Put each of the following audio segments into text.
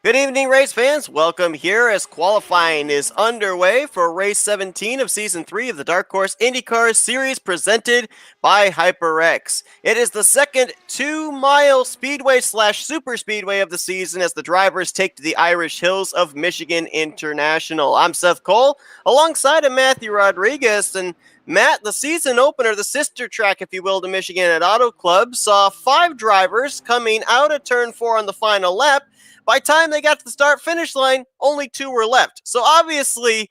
Good evening, race fans. Welcome here as qualifying is underway for race 17 of season 3 of the Dark Horse IndyCar Series presented by HyperX. It is the second 2-mile speedway slash super speedway of the season as the drivers take to the Irish Hills of Michigan International. I'm Seth Cole alongside of Matthew Rodriguez, and Matt, the season opener, the sister track, if you will, to Michigan at Auto Club, saw 5 drivers coming out of turn 4 on the final lap. By the time they got to the start-finish line, only 2 were left. So obviously,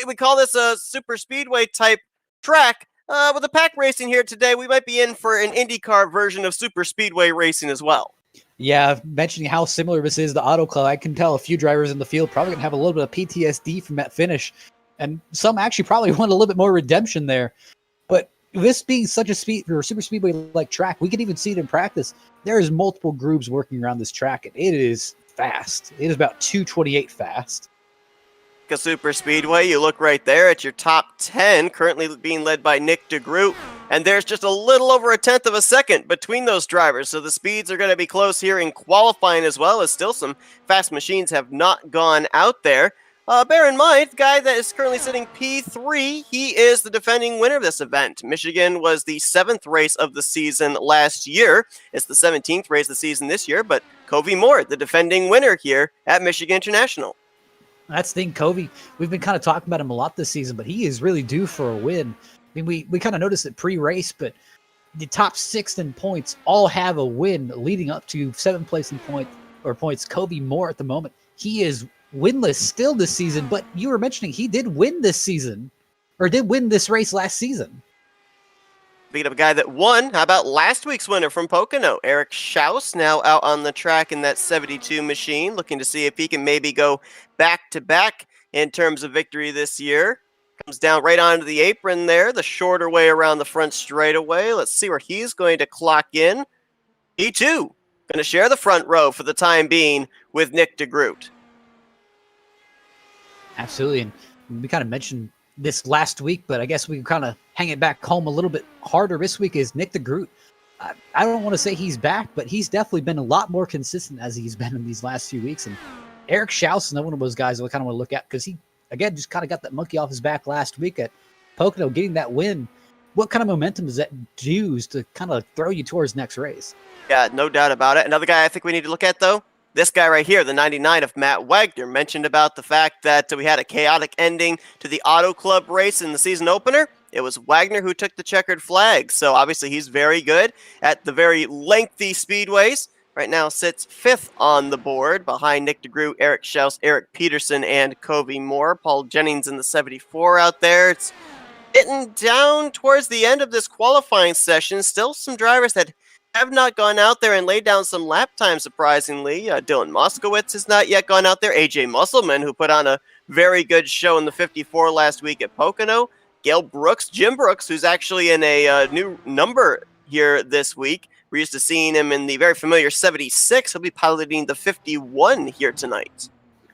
we call this a super speedway type track. With the pack racing here today, we might be in for an IndyCar version of super speedway racing as well. Yeah, mentioning how similar this is to Auto Club, I can tell a few drivers in the field probably going to have a little bit of PTSD from that finish. And some actually probably want a little bit more redemption there. But this being such a super speedway-like track, we can even see it in practice. There's multiple grooves working around this track, and it is fast. It is about 228 fast. A super speedway, you look right there at your top 10, currently being led by Nick DeGroot, and there's just a little over a tenth of a second between those drivers, so the speeds are going to be close here in qualifying as well, as still some fast machines have not gone out there. Bear in mind, the guy that is currently sitting P3, he is the defending winner of this event. Michigan was the 7th race of the season last year. It's the 17th race of the season this year, but Covey Moore, the defending winner here at Michigan International. That's the thing, Covey. We've been kind of talking about him a lot this season, but he is really due for a win. I mean, we kind of noticed it pre-race, but the top 6 in points all have a win leading up to 7th place in points. Covey Moore at the moment, he is winless still this season, but you were mentioning he did win this season, or did win this race last season. Speaking of a guy that won, how about last week's winner from Pocono, Eric Schaus, now out on the track in that 72 machine, looking to see if he can maybe go back-to-back in terms of victory this year. Comes down right onto the apron there, the shorter way around the front straightaway. Let's see where he's going to clock in. He, too, going to share the front row for the time being with Nick DeGroot. Absolutely, and we kind of mentioned this last week, but I guess we can kind of hang it back home a little bit harder this week is Nick DeGroot. I don't want to say he's back, but he's definitely been a lot more consistent as he's been in these last few weeks. And Eric Schaus is one of those guys I kind of want to look at because he, again, just kind of got that monkey off his back last week at Pocono, getting that win. What kind of momentum does that use to kind of throw you towards next race? Yeah, no doubt about it. Another guy I think we need to look at, though, this guy right here, the 99 of Matt Wagner, mentioned about the fact that we had a chaotic ending to the Auto Club race in the season opener. It was Wagner who took the checkered flag, so obviously he's very good at the very lengthy speedways. Right now sits 5th on the board behind Nick DeGroot, Eric Schaus, Eric Peterson, and Covey Moore. Paul Jennings in the 74 out there. It's getting down towards the end of this qualifying session. Still some drivers that have not gone out there and laid down some lap time, surprisingly. Dylan Moskowitz has not yet gone out there. AJ Musselman, who put on a very good show in the 54 last week at Pocono. Gail Brooks, Jim Brooks, who's actually in a new number here this week. We're used to seeing him in the very familiar 76. He'll be piloting the 51 here tonight.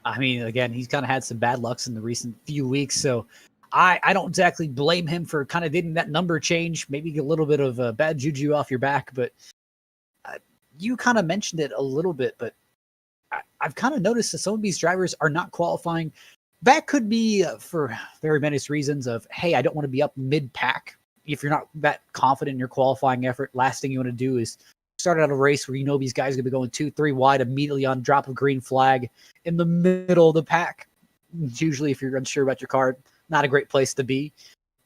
I mean, again, he's kind of had some bad lucks in the recent few weeks, so I don't exactly blame him for kind of getting that number change, maybe a little bit of bad juju off your back, but you kind of mentioned it a little bit, but I've kind of noticed that some of these drivers are not qualifying. That could be for very many reasons of, hey, I don't want to be up mid-pack. If you're not that confident in your qualifying effort, last thing you want to do is start out a race where you know these guys are going to be going 2-3 wide immediately on drop of green flag in the middle of the pack. Usually, if you're unsure about your car, not a great place to be.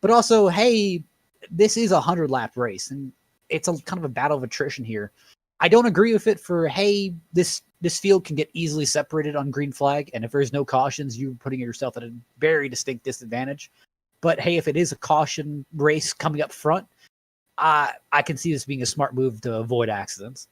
But also, hey, this is a 100-lap race, and it's a kind of a battle of attrition here. I don't agree with it for, hey, this field can get easily separated on green flag, and if there's no cautions, you're putting yourself at a very distinct disadvantage. But, hey, if it is a caution race coming up front, I can see this being a smart move to avoid accidents.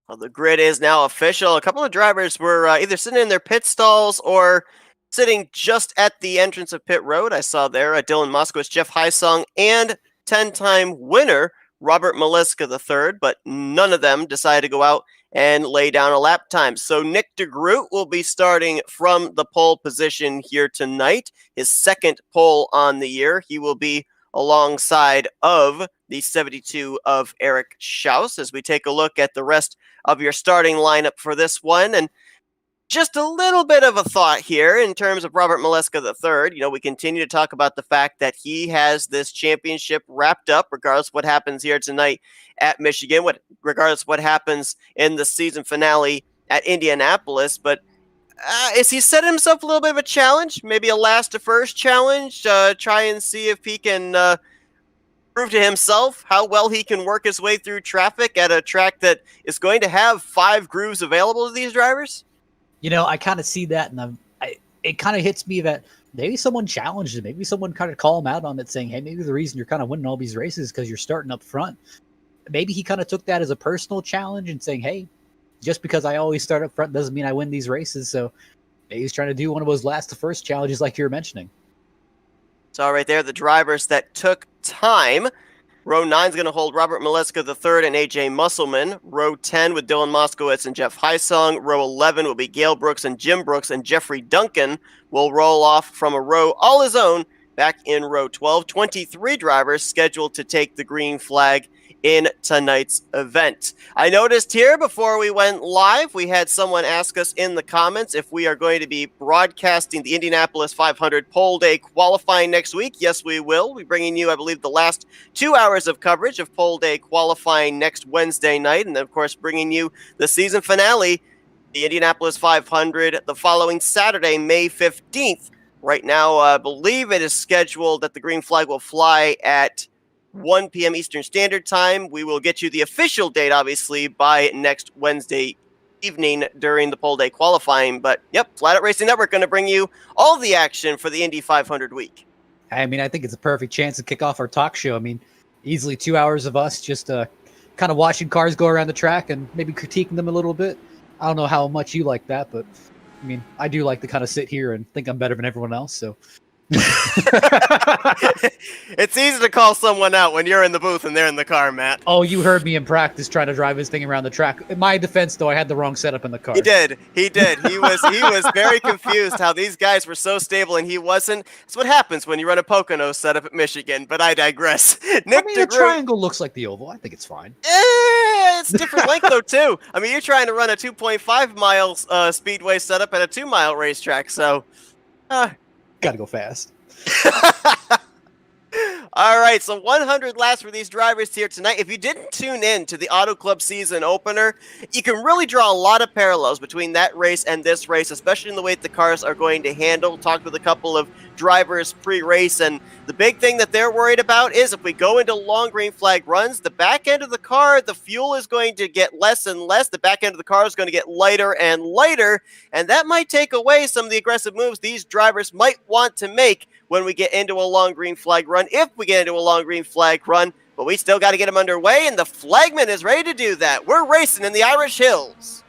Well, the grid is now official. A couple of drivers were either sitting in their pit stalls or sitting just at the entrance of pit road. I saw there Dylan Moskowitz, Jeff Hysong, and 10-time winner Robert Maleska III, but none of them decided to go out and lay down a lap time. So Nick DeGroot will be starting from the pole position here tonight, his 2nd pole on the year. He will be alongside of the 72 of Eric Schaus as we take a look at the rest of your starting lineup for this one. And just a little bit of a thought here in terms of Robert Maleska III. We continue to talk about the fact that he has this championship wrapped up, regardless of what happens here tonight at Michigan, regardless of what happens in the season finale at Indianapolis. But is he setting himself a little bit of a challenge? Maybe a last to first challenge? Try and see if he can prove to himself how well he can work his way through traffic at a track that is going to have 5 grooves available to these drivers? I kind of see that, and it kind of hits me that maybe someone challenged him. Maybe someone kind of call him out on it, saying, hey, maybe the reason you're kind of winning all these races is because you're starting up front. Maybe he kind of took that as a personal challenge and saying, hey, just because I always start up front doesn't mean I win these races. So maybe he's trying to do one of those last to first challenges like you were mentioning. So right there, the drivers that took time. Row 9 is going to hold Robert Maleska III and AJ Musselman. Row 10 with Dylan Moskowitz and Jeff Heisong. Row 11 will be Gail Brooks and Jim Brooks, and Jeffrey Duncan will roll off from a row all his own back in row 12. 23 drivers scheduled to take the green flag in tonight's event. I noticed here before we went live, we had someone ask us in the comments if we are going to be broadcasting the Indianapolis 500 pole day qualifying next week. Yes, we will. We're bringing you, I believe, the last 2 hours of coverage of pole day qualifying next Wednesday night. And then, of course, bringing you the season finale, the Indianapolis 500, the following Saturday, May 15th. Right now, I believe it is scheduled that the green flag will fly at 1 p.m. Eastern Standard Time. We will get you the official date, obviously, by next Wednesday evening during the pole day qualifying. But, yep, Flat Out Racing Network going to bring you all the action for the Indy 500 week. I think it's a perfect chance to kick off our talk show. Easily 2 hours of us just kind of watching cars go around the track and maybe critiquing them a little bit. I don't know how much you like that, but, I do like to kind of sit here and think I'm better than everyone else, so... It's easy to call someone out when you're in the booth and they're in the car, Matt. Oh, you heard me in practice trying to drive this thing around the track. In my defense, though, I had the wrong setup in the car. He did. He was very confused how these guys were so stable and he wasn't. That's what happens when you run a Pocono setup at Michigan, but I digress. Nick the triangle looks like the oval. I think it's fine. It's different length, though, too. You're trying to run a 2.5 miles speedway setup at a 2-mile racetrack, so... Gotta go fast. All right, so 100 laps for these drivers here tonight. If you didn't tune in to the Auto Club season opener, you can really draw a lot of parallels between that race and this race, especially in the way that the cars are going to handle. Talked with a couple of drivers pre-race, and the big thing that they're worried about is if we go into long green flag runs, the back end of the car, the fuel is going to get less and less. The back end of the car is going to get lighter and lighter, and that might take away some of the aggressive moves these drivers might want to make when we get into a long green flag run, if we get into a long green flag run. But we still got to get them underway, and the flagman is ready to do that. We're racing in the Irish Hills.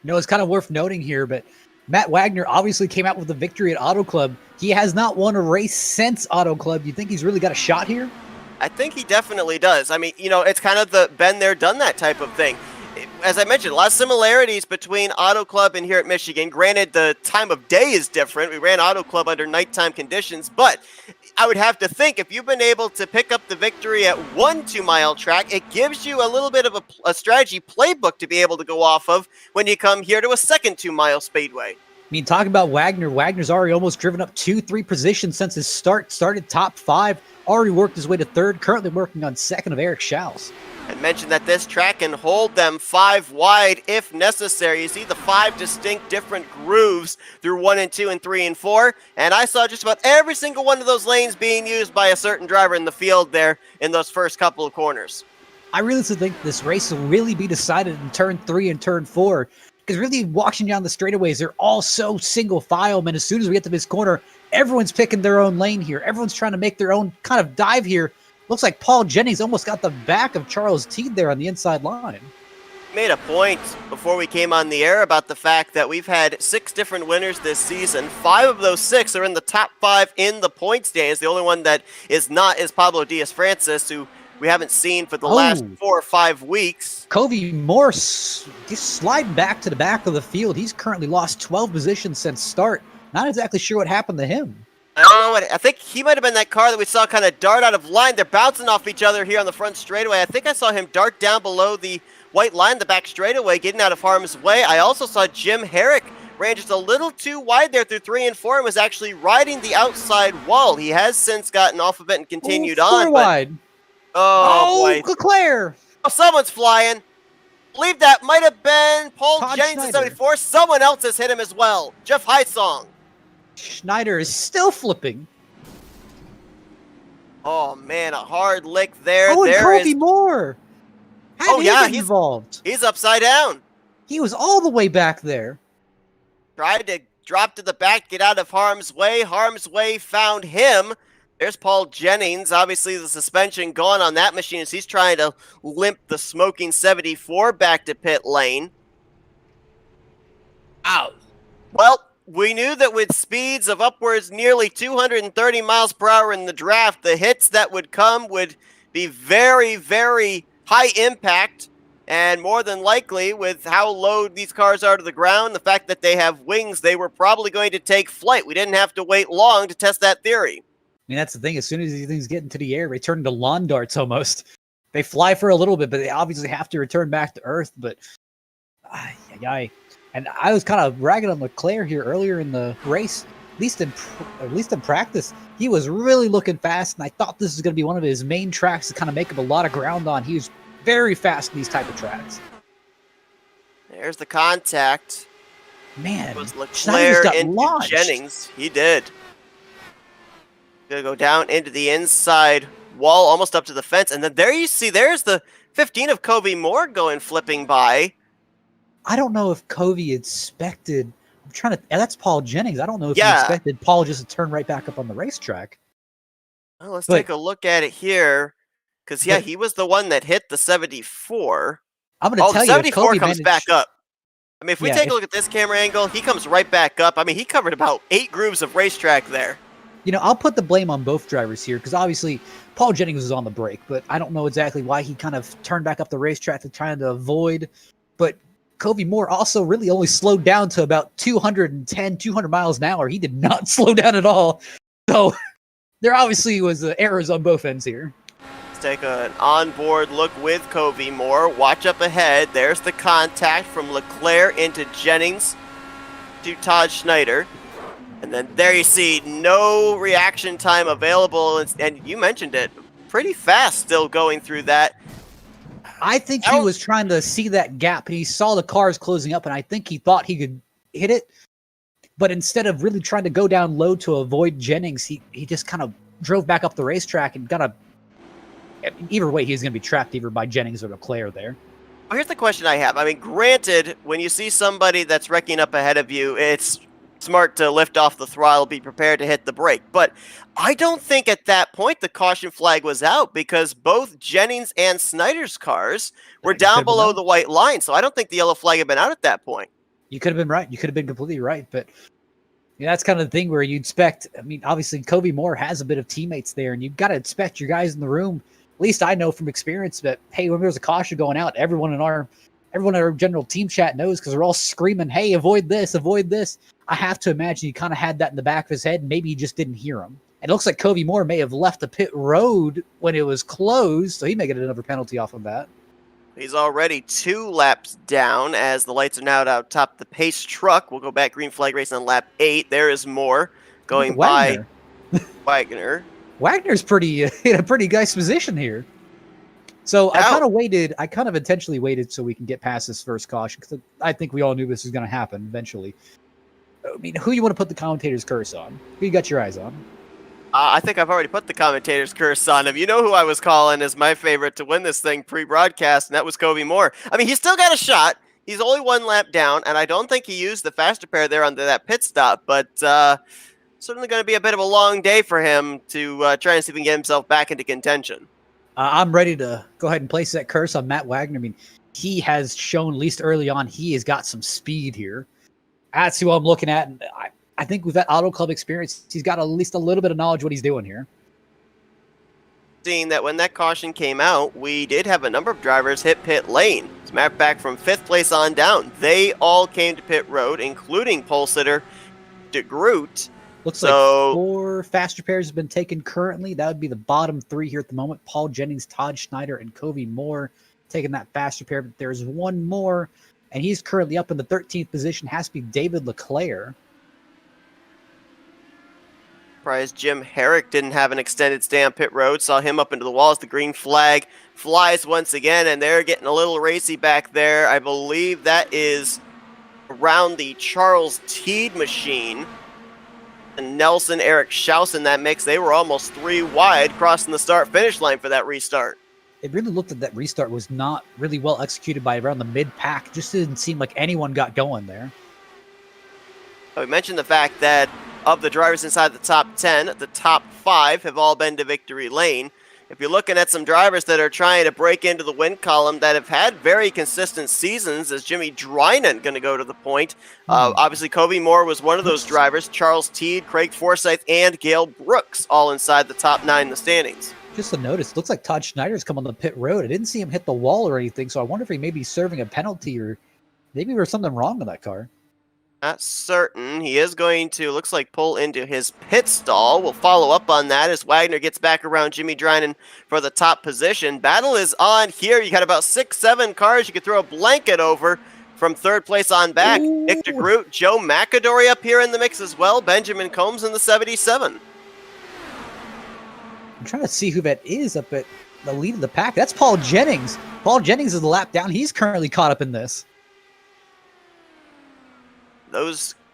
It's kind of worth noting here, but Matt Wagner obviously came out with a victory at Auto Club. He has not won a race since Auto Club. You think he's really got a shot here? I think he definitely does. It's kind of the been there, done that type of thing. As I mentioned, a lot of similarities between Auto Club and here at Michigan. Granted, the time of day is different. We ran Auto Club under nighttime conditions, but I would have to think if you've been able to pick up the victory at 1 2-mile track, it gives you a little bit of a strategy playbook to be able to go off of when you come here to a second 2-mile speedway. Talk about Wagner. Wagner's already almost driven up 2-3 positions since his started top 5, already worked his way to 3rd, currently working on 2nd of Eric Schaus. I mentioned that this track can hold them 5 wide if necessary. You see the 5 distinct different grooves through 1 and 2 and 3 and 4. And I saw just about every single one of those lanes being used by a certain driver in the field there in those first couple of corners. I really think this race will really be decided in turn 3 and turn 4. Because really watching down the straightaways, they're all so single file. And as soon as we get to this corner, everyone's picking their own lane here. Everyone's trying to make their own kind of dive here. Looks like Paul Jennings almost got the back of Charles Teed there on the inside line. Made a point before we came on the air about the fact that we've had 6 different winners this season. 5 of those 6 are in the top 5 in the point standings. The only one that is not is Pablo Diaz-Francis, who we haven't seen for the last 4 or 5 weeks. Covey Morse just sliding back to the back of the field. He's currently lost 12 positions since start. Not exactly sure what happened to him. I don't know what. I think he might have been that car that we saw kind of dart out of line. They're bouncing off each other here on the front straightaway. I think I saw him dart down below the white line, the back straightaway, getting out of harm's way. I also saw Jim Herrick ran just a little too wide there through 3 and 4 and was actually riding the outside wall. He has since gotten off of it and continued four on, but wide. oh boy. Leclerc. Oh, someone's flying. I believe that might have been Paul Todd Jennings at Schneider. 74. Someone else has hit him as well. Jeff Heisong. Schneider is still flipping. Oh man, a hard lick there. Oh, and There Kobe is. Moore. How did he get involved? He's upside down. He was all the way back there. Tried to drop to the back, get out of harm's way. Harm's way found him. There's Paul Jennings. Obviously, the suspension gone on that machine as he's trying to limp the smoking 74 back to pit lane. Ow. Well, we knew that with speeds of upwards nearly 230 miles per hour in the draft, the hits that would come would be very, very high impact. And more than likely, with how low these cars are to the ground, the fact that they have wings, they were probably going to take flight. We didn't have to wait long to test that theory. I mean, that's the thing. As soon as these things get into the air, they turn into lawn darts almost. They fly for a little bit, but they obviously have to return back to Earth. But, and I was kind of ragging on Leclerc here earlier in the race. At least in practice, he was really looking fast, and I thought this was going to be one of his main tracks to kind of make up a lot of ground on. He was very fast in these type of tracks. There's the contact. Man, it was Schneider's Leclerc got into launched. Jennings. He did. Gonna go down into the inside wall, almost up to the fence, and then there you see, there's the 15 of Kobe Moore going flipping by. I don't know if Kobe expected. I'm trying to. That's Paul Jennings. I don't know if he expected Paul just to turn right back up on the racetrack. Well, let's take a look at it here, because he was the one that hit the 74. I'm going to tell you, 74 Kobe comes back up. I mean, if we take a look at this camera angle, he comes right back up. I mean, he covered about 8 grooves of racetrack there. You know, I'll put the blame on both drivers here because obviously Paul Jennings was on the brake, but I don't know exactly why he kind of turned back up the racetrack to try to avoid. But Kobe Moore also really only slowed down to about 200 miles an hour. He did not slow down at all. So there obviously was errors on both ends here. Let's take an onboard look with Kobe Moore. Watch up ahead. There's the contact from Leclerc into Jennings to Todd Schneider. And then there you see no reaction time available. And you mentioned it, pretty fast still going through that. I think he was trying to see that gap, and he saw the cars closing up, and I think he thought he could hit it. But instead of really trying to go down low to avoid Jennings, he just kind of drove back up the racetrack and either way, he's going to be trapped either by Jennings or Leclerc there. Well, here's the question I have. I mean, granted, when you see somebody that's wrecking up ahead of you, it's smart to lift off the throttle, be prepared to hit the brake. But I don't think at that point the caution flag was out because both Jennings and Snyder's cars were down below the white line. So I don't think the yellow flag had been out at that point. You could have been right. You could have been completely right. But that's kind of the thing where you expect, I mean, obviously Kobe Moore has a bit of teammates there, and you've got to expect your guys in the room. At least I know from experience that, hey, when there's a caution going out, everyone in our general team chat knows because they're all screaming, hey, avoid this, avoid this. I have to imagine he kind of had that in the back of his head. And maybe he just didn't hear him. And it looks like Kobe Moore may have left the pit road when it was closed, so he may get another penalty off of that. He's already 2 laps down as the lights are now out top the pace truck. We'll go back green flag race on lap 8. There is Moore going by Wagner. Wagner's in a pretty nice position here. So I kind of intentionally waited so we can get past this first caution because I think we all knew this was going to happen eventually. I mean, who you want to put the commentator's curse on? Who you got your eyes on? I think I've already put the commentator's curse on him. You know who I was calling as my favorite to win this thing pre-broadcast, and that was Kobe Moore. I mean, he's still got a shot. He's only 1 lap down, and I don't think he used the faster pair there under that pit stop, but certainly going to be a bit of a long day for him to try and see if he can get himself back into contention. I'm ready to go ahead and place that curse on Matt Wagner. I mean, he has shown, at least early on, he has got some speed here. That's who I'm looking at, and I think with that Auto Club experience, he's got at least a little bit of knowledge what he's doing here. Seeing that when that caution came out, we did have a number of drivers hit pit lane. As a matter of fact, from 5th place on down, they all came to pit road, including pole sitter DeGroot. Looks like 4 faster pairs have been taken currently. That would be the bottom 3 here at the moment. Paul Jennings, Todd Schneider, and Kobe Moore taking that faster pair. But there's one more, and he's currently up in the 13th position. Has to be David Leclerc. Surprised Jim Herrick didn't have an extended stay on pit road. Saw him up into the walls. The green flag flies once again, and they're getting a little racy back there. I believe that is around the Charles Teed machine. And Nelson, Eric Schaus in that mix. They were almost 3 wide crossing the start-finish line for that restart. It really looked like that restart was not really well executed by around the mid-pack. Just didn't seem like anyone got going there. We mentioned the fact that of the drivers inside the top 10, the top 5 have all been to victory lane. If you're looking at some drivers that are trying to break into the win column that have had very consistent seasons, is Jimmy Drynan going to go to the point? Obviously, Kobe Moore was one of those drivers. Charles Teed, Craig Forsyth, and Gale Brooks all inside the top 9 in the standings. Just a notice, looks like Todd Schneider's come on the pit road. I didn't see him hit the wall or anything, so I wonder if he may be serving a penalty or maybe there's something wrong with that car. Not certain. He is going to, looks like, pull into his pit stall. We'll follow up on that as Wagner gets back around Jimmy Drynan for the top position. Battle is on here. You got about 6-7 cars you could throw a blanket over from third place on back. Ooh. Nick DeGroot, Joe McAdory up here in the mix as well. Benjamin Combs in the 77. I'm trying to see who that is up at the lead of the pack. That's Paul Jennings. Paul Jennings is the lap down. He's currently caught up in this.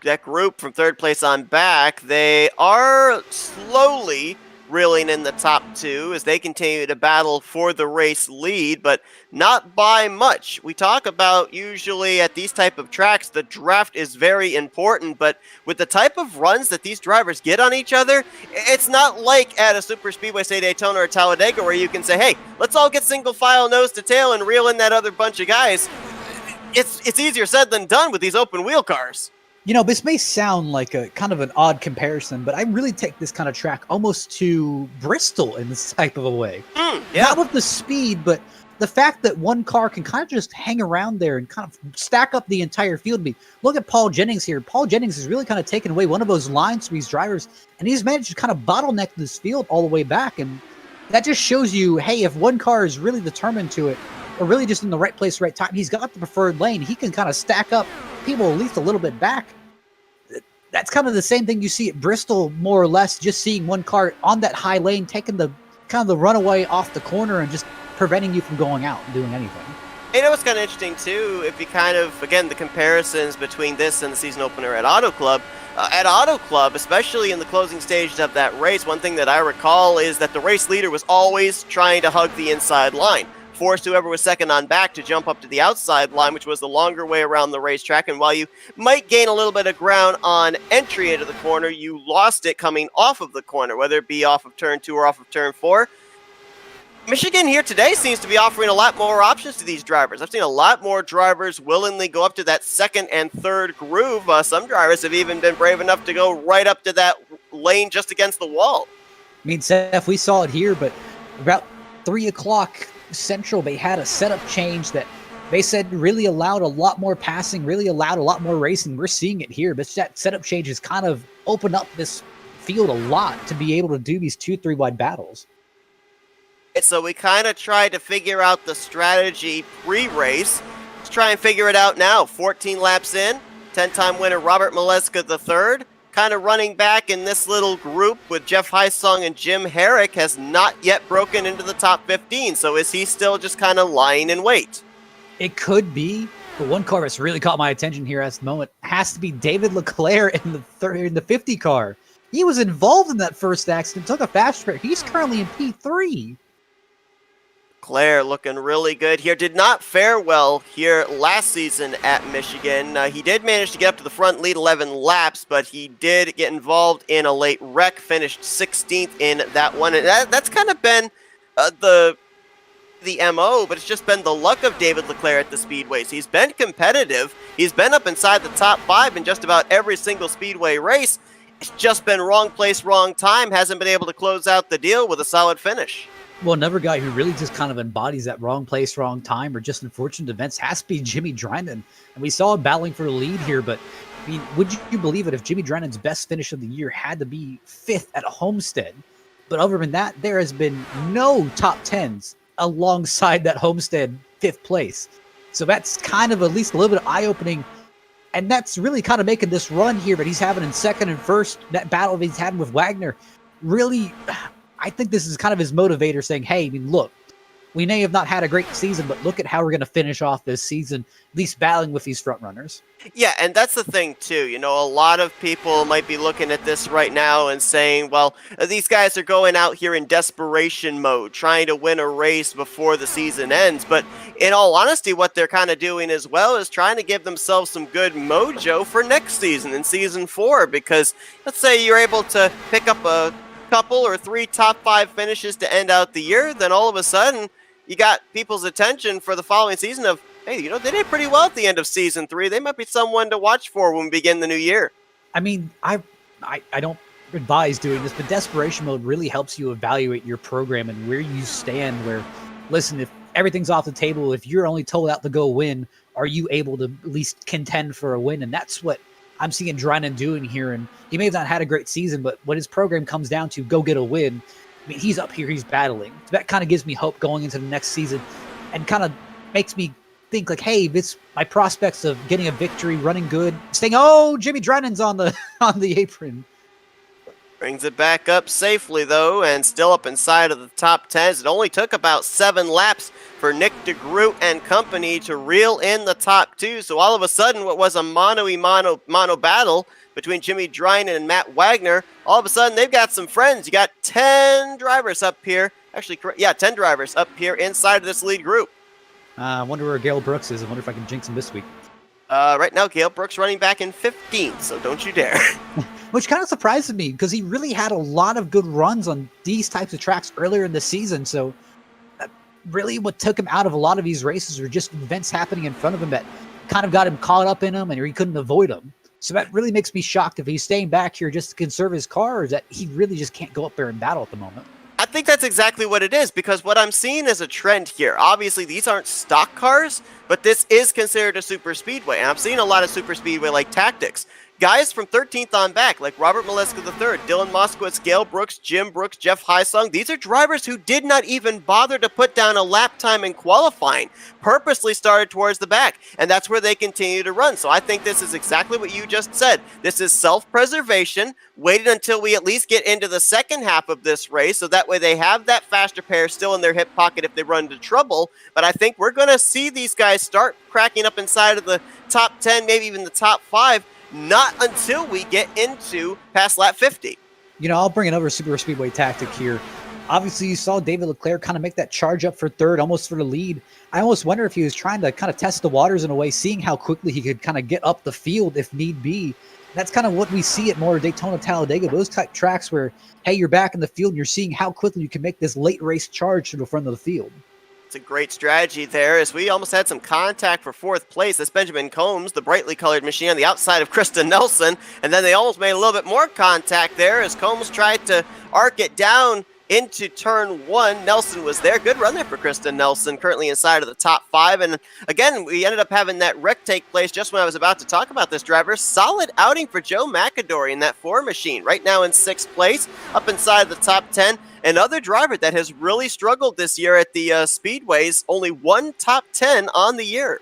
That group from third place on back, they are slowly reeling in the top 2 as they continue to battle for the race lead, but not by much. We talk about usually at these type of tracks, the draft is very important, but with the type of runs that these drivers get on each other, it's not like at a super speedway, say Daytona or Talladega, where you can say, hey, let's all get single file nose to tail and reel in that other bunch of guys. It's easier said than done with these open wheel cars. You know, this may sound like a kind of an odd comparison, but I really take this kind of track almost to Bristol in this type of a way. Yeah. Not with the speed, but the fact that one car can kind of just hang around there and kind of stack up the entire field. I mean, look at Paul Jennings here. Paul Jennings has really kind of taken away one of those lines from these drivers, and he's managed to kind of bottleneck this field all the way back. And that just shows you, hey, if one car is really determined to it, or really just in the right place, right time, he's got the preferred lane. He can kind of stack up people at least a little bit back. That's kind of the same thing you see at Bristol, more or less, just seeing one car on that high lane, taking the kind of the runaway off the corner and just preventing you from going out and doing anything. You know what's kind of interesting, too, if you kind of, again, the comparisons between this and the season opener at Auto Club. At Auto Club, especially in the closing stages of that race, one thing that I recall is that the race leader was always trying to hug the inside line. Forced whoever was second on back to jump up to the outside line, which was the longer way around the racetrack. And while you might gain a little bit of ground on entry into the corner, you lost it coming off of the corner, whether it be off of turn 2 or off of turn 4. Michigan here today seems to be offering a lot more options to these drivers. I've seen a lot more drivers willingly go up to that second and third groove. Some drivers have even been brave enough to go right up to that lane just against the wall. I mean, Seth, we saw it here, but about 3 o'clock Central, they had a setup change that they said really allowed a lot more passing, really allowed a lot more racing. We're seeing it here, but that setup change has kind of opened up this field a lot to be able to do these 2-3 wide battles. So we kind of tried to figure out the strategy pre-race. Let's try and figure it out now. 14 laps in, 10-time winner Robert Maleska III, kind of running back in this little group with Jeff Heisung and Jim Herrick, has not yet broken into the top 15. So is he still just kind of lying in wait? It could be, but one car that's really caught my attention here at the moment has to be David Leclerc in the 50 car. He was involved in that first accident, took a fast track. He's currently in P3. Leclerc looking really good here. Did not fare well here last season at Michigan. He did manage to get up to the front, lead 11 laps, but he did get involved in a late wreck, finished 16th in that one. And that's kind of been the MO, but it's just been the luck of David Leclerc at the speedways. He's been competitive. He's been up inside the top 5 in just about every single speedway race. It's just been wrong place, wrong time. Hasn't been able to close out the deal with a solid finish. Well, another guy who really just kind of embodies that wrong place, wrong time, or just unfortunate events has to be Jimmy Drynan. And we saw him battling for the lead here, but I mean, would you believe it if Jimmy Drynan's best finish of the year had to be 5th at Homestead? But other than that, there has been no top 10s alongside that Homestead 5th place. So that's kind of at least a little bit eye-opening. And that's really kind of making this run here that he's having in second and first, that battle that he's having with Wagner. Really, I think this is kind of his motivator saying, hey, I mean, look, we may have not had a great season, but look at how we're going to finish off this season, at least battling with these front runners. Yeah, and that's the thing, too. You know, a lot of people might be looking at this right now and saying, well, these guys are going out here in desperation mode, trying to win a race before the season ends. But in all honesty, what they're kind of doing as well is trying to give themselves some good mojo for next season, in season 4, because let's say you're able to pick up a couple or 3 top 5 finishes to end out the year, then all of a sudden you got people's attention for the following season of, hey, you know, they did pretty well at the end of season 3. They might be someone to watch for when we begin the new year. I mean, I don't advise doing this, but desperation mode really helps you evaluate your program and where you stand. Where, listen, if everything's off the table, if you're only told out to go win, are you able to at least contend for a win? And that's what I'm seeing Dryden doing here. And he may have not had a great season, but when his program comes down to go get a win, I mean, he's up here, he's battling. So that kind of gives me hope going into the next season and kind of makes me think like, hey, this my prospects of getting a victory, running good, staying. Oh, Jimmy Drenan's on the apron. Brings it back up safely, though, and still up inside of the top 10s. It only took about 7 laps for Nick DeGroot and company to reel in the top 2. So all of a sudden, what was a mono battle between Jimmy Dryden and Matt Wagner, all of a sudden they've got some friends. You got 10 drivers up here. Actually, yeah, 10 drivers up here inside of this lead group. I wonder where Gale Brooks is. I wonder if I can jinx him this week. Right now, Gale Brooks running back in 15th, so don't you dare. Which kind of surprises me because he really had a lot of good runs on these types of tracks earlier in the season. So really what took him out of a lot of these races were just events happening in front of him that kind of got him caught up in them and he couldn't avoid them. So that really makes me shocked if he's staying back here just to conserve his car, or that he really just can't go up there and battle at the moment. I think that's exactly what it is, because what I'm seeing is a trend here. Obviously, these aren't stock cars, but this is considered a super speedway, and I'm seeing a lot of super speedway-like tactics. Guys from 13th on back, like Robert Maleska III, Dylan Moskowitz, Gale Brooks, Jim Brooks, Jeff Hysung, these are drivers who did not even bother to put down a lap time in qualifying, purposely started towards the back, and that's where they continue to run. So I think this is exactly what you just said. This is self-preservation, waited until we at least get into the second half of this race, so that way they have that faster pair still in their hip pocket if they run into trouble. But I think we're going to see these guys start cracking up inside of the top 10, maybe even the top 5, not until we get into past lap 50. You know, I'll bring another super speedway tactic here. Obviously, you saw David Leclerc kind of make that charge up for third, almost for the lead. I almost wonder if he was trying to kind of test the waters in a way, seeing how quickly he could kind of get up the field if need be. That's kind of what we see at more Daytona, Talladega, those type tracks where, hey, you're back in the field and you're seeing how quickly you can make this late race charge to the front of the field. It's a great strategy there, as we almost had some contact for 4th place. That's Benjamin Combs, the brightly colored machine, on the outside of Krista Nelson. And then they almost made a little bit more contact there as Combs tried to arc it down into turn 1. Nelson was there. Good run there for Kristen Nelson, currently inside of the top 5. And again, we ended up having that wreck take place just when I was about to talk about this driver. Solid outing for Joe McAdory in that 4 machine, right now in 6th place, up inside the top 10. Another driver that has really struggled this year at the speedways, only 1 top 10 on the year.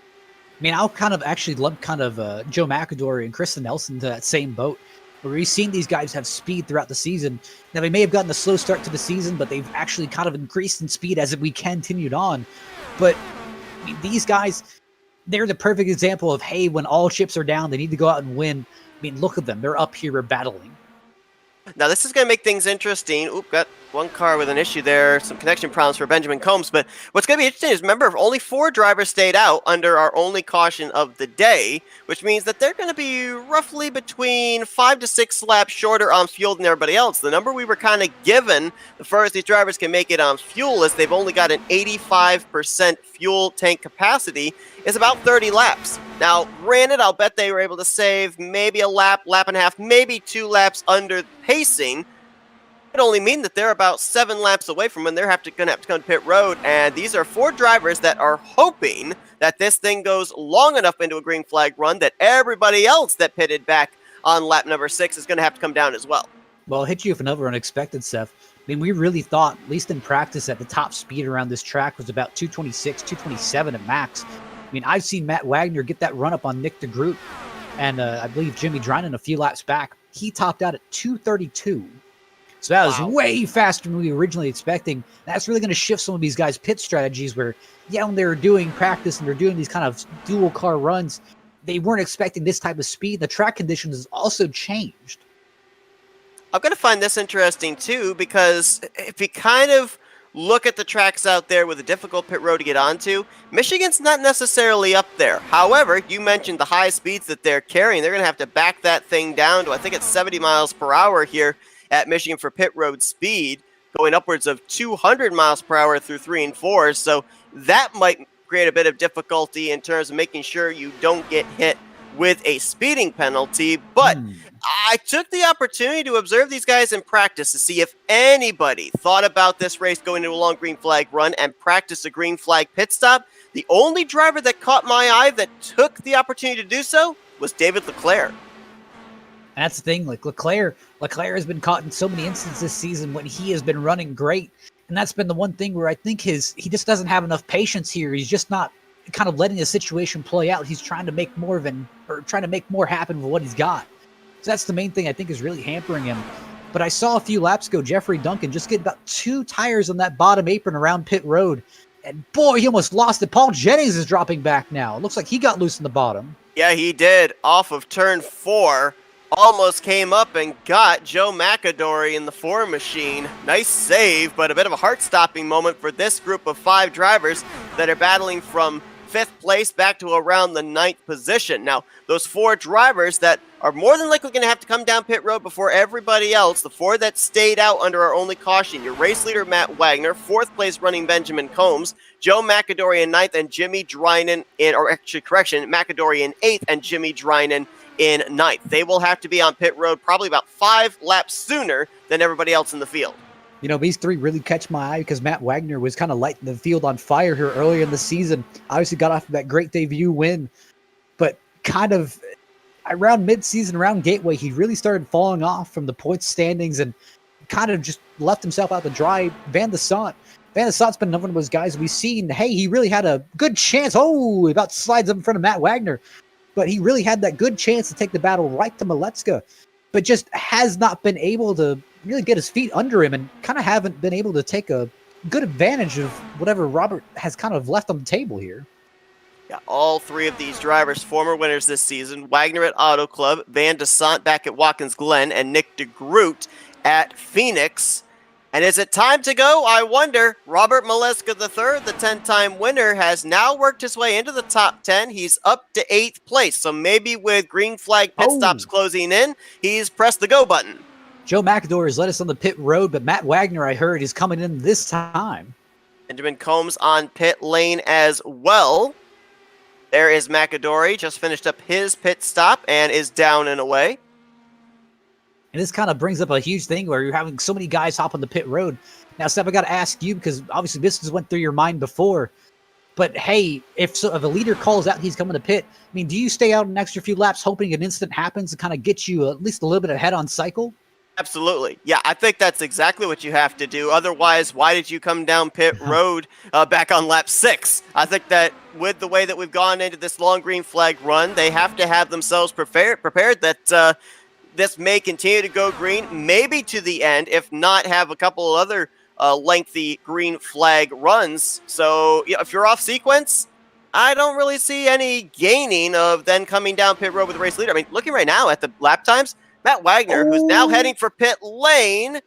I mean, I'll kind of actually lump kind of Joe McAdory and Kristen Nelson to that same boat, where we've seen these guys have speed throughout the season. Now, they may have gotten a slow start to the season, but they've actually kind of increased in speed as we continued on. But I mean, these guys, they're the perfect example of, hey, when all chips are down, they need to go out and win. I mean, look at them. They're up here battling. Now, this is going to make things interesting. Oop, got one car with an issue there. Some connection problems for Benjamin Combs. But what's going to be interesting is, remember, only 4 drivers stayed out under our only caution of the day, which means that they're going to be roughly between 5 to 6 laps shorter on fuel than everybody else. The number we were kind of given, the furthest these drivers can make it on fuel, is they've only got an 85% fuel tank capacity, is about 30 laps. Now, granted, I'll bet they were able to save maybe a lap, lap and a half, maybe 2 laps under pacing. It only mean that they're about 7 laps away from when they're going to have to come to pit road. And these are 4 drivers that are hoping that this thing goes long enough into a green flag run that everybody else that pitted back on lap number 6 is going to have to come down as well. Well, I'll hit you with another unexpected, Seth. I mean, we really thought, at least in practice, that the top speed around this track was about 226, 227 at max. I mean, I've seen Matt Wagner get that run up on Nick DeGroot and I believe Jimmy Drynan a few laps back. He topped out at 2:32. So that was way faster than we were originally expecting. That's really going to shift some of these guys' pit strategies where, yeah, when they were doing practice and they're doing these kind of dual car runs, they weren't expecting this type of speed. The track conditions has also changed. I'm going to find this interesting too, because if you kind of look at the tracks out there with a difficult pit road to get onto, Michigan's not necessarily up there. However, you mentioned the high speeds that they're carrying. They're going to have to back that thing down to, I think it's 70 miles per hour here at Michigan for pit road speed, going upwards of 200 miles per hour through 3 and 4. So that might create a bit of difficulty in terms of making sure you don't get hit with a speeding penalty. But I took the opportunity to observe these guys in practice to see if anybody thought about this race going into a long green flag run and practice a green flag pit stop. The only driver that caught my eye that took the opportunity to do so was David Leclerc. And that's the thing, like Leclerc has been caught in so many instances this season when he has been running great. And that's been the one thing where I think he just doesn't have enough patience here. He's just not kind of letting the situation play out. He's trying to make more happen with what he's got. So that's the main thing I think is really hampering him. But I saw a few laps ago, Jeffrey Duncan just get about 2 tires on that bottom apron around pit road. And boy, he almost lost it. Paul Jennings is dropping back now. It looks like he got loose in the bottom. Yeah, he did. Off of turn 4. Almost came up and got Joe McAdory in the 4 machine. Nice save, but a bit of a heart-stopping moment for this group of 5 drivers that are battling from 5th place back to around the 9th position. Now, those 4 drivers that are more than likely going to have to come down pit road before everybody else, the 4 that stayed out under our only caution, your race leader, Matt Wagner, 4th place running Benjamin Combs, Joe McAdory in 9th, and Jimmy Drynan McAdory in 8th, and Jimmy Drynan in 9th. They will have to be on pit road probably about 5 laps sooner than everybody else in the field. You know, these 3 really catch my eye because Matt Wagner was kind of lighting the field on fire here earlier in the season. Obviously got off of that great debut win, but kind of around mid-season, around Gateway, he really started falling off from the points standings and kind of just left himself out to dry. Van de Sant's been one of those guys we've seen. Hey, he really had a good chance. Oh, he about slides up in front of Matt Wagner. But he really had that good chance to take the battle right to Maletska, but just has not been able to really get his feet under him and kind of haven't been able to take a good advantage of whatever Robert has kind of left on the table here. Yeah, all 3 of these drivers, former winners this season. Wagner at Auto Club, Van de Sant back at Watkins Glen, and Nick DeGroot at Phoenix. And is it time to go? I wonder. Robert Maleska III, the 10-time winner, has now worked his way into the top 10. He's up to 8th place. So maybe with green flag pit stops closing in, he's pressed the go button. Joe McAdory has led us on the pit road, but Matt Wagner, I heard, is coming in this time. Benjamin Combs on pit lane as well. There is McAdory, just finished up his pit stop and is down and away. And this kind of brings up a huge thing where you're having so many guys hop on the pit road. Now, Steph, I got to ask you, because obviously this has went through your mind before, but hey, if a leader calls out he's coming to pit, I mean, do you stay out an extra few laps hoping an incident happens to kind of get you at least a little bit ahead on cycle? Absolutely. Yeah, I think that's exactly what you have to do. Otherwise, why did you come down pit road back on lap 6? I think that with the way that we've gone into this long green flag run, they have to have themselves prepared that this may continue to go green, maybe to the end, if not have a couple of other lengthy green flag runs. So if you're off sequence, I don't really see any gaining of then coming down pit road with the race leader. I mean, looking right now at the lap times, Matt Wagner, who's now heading for pit lane,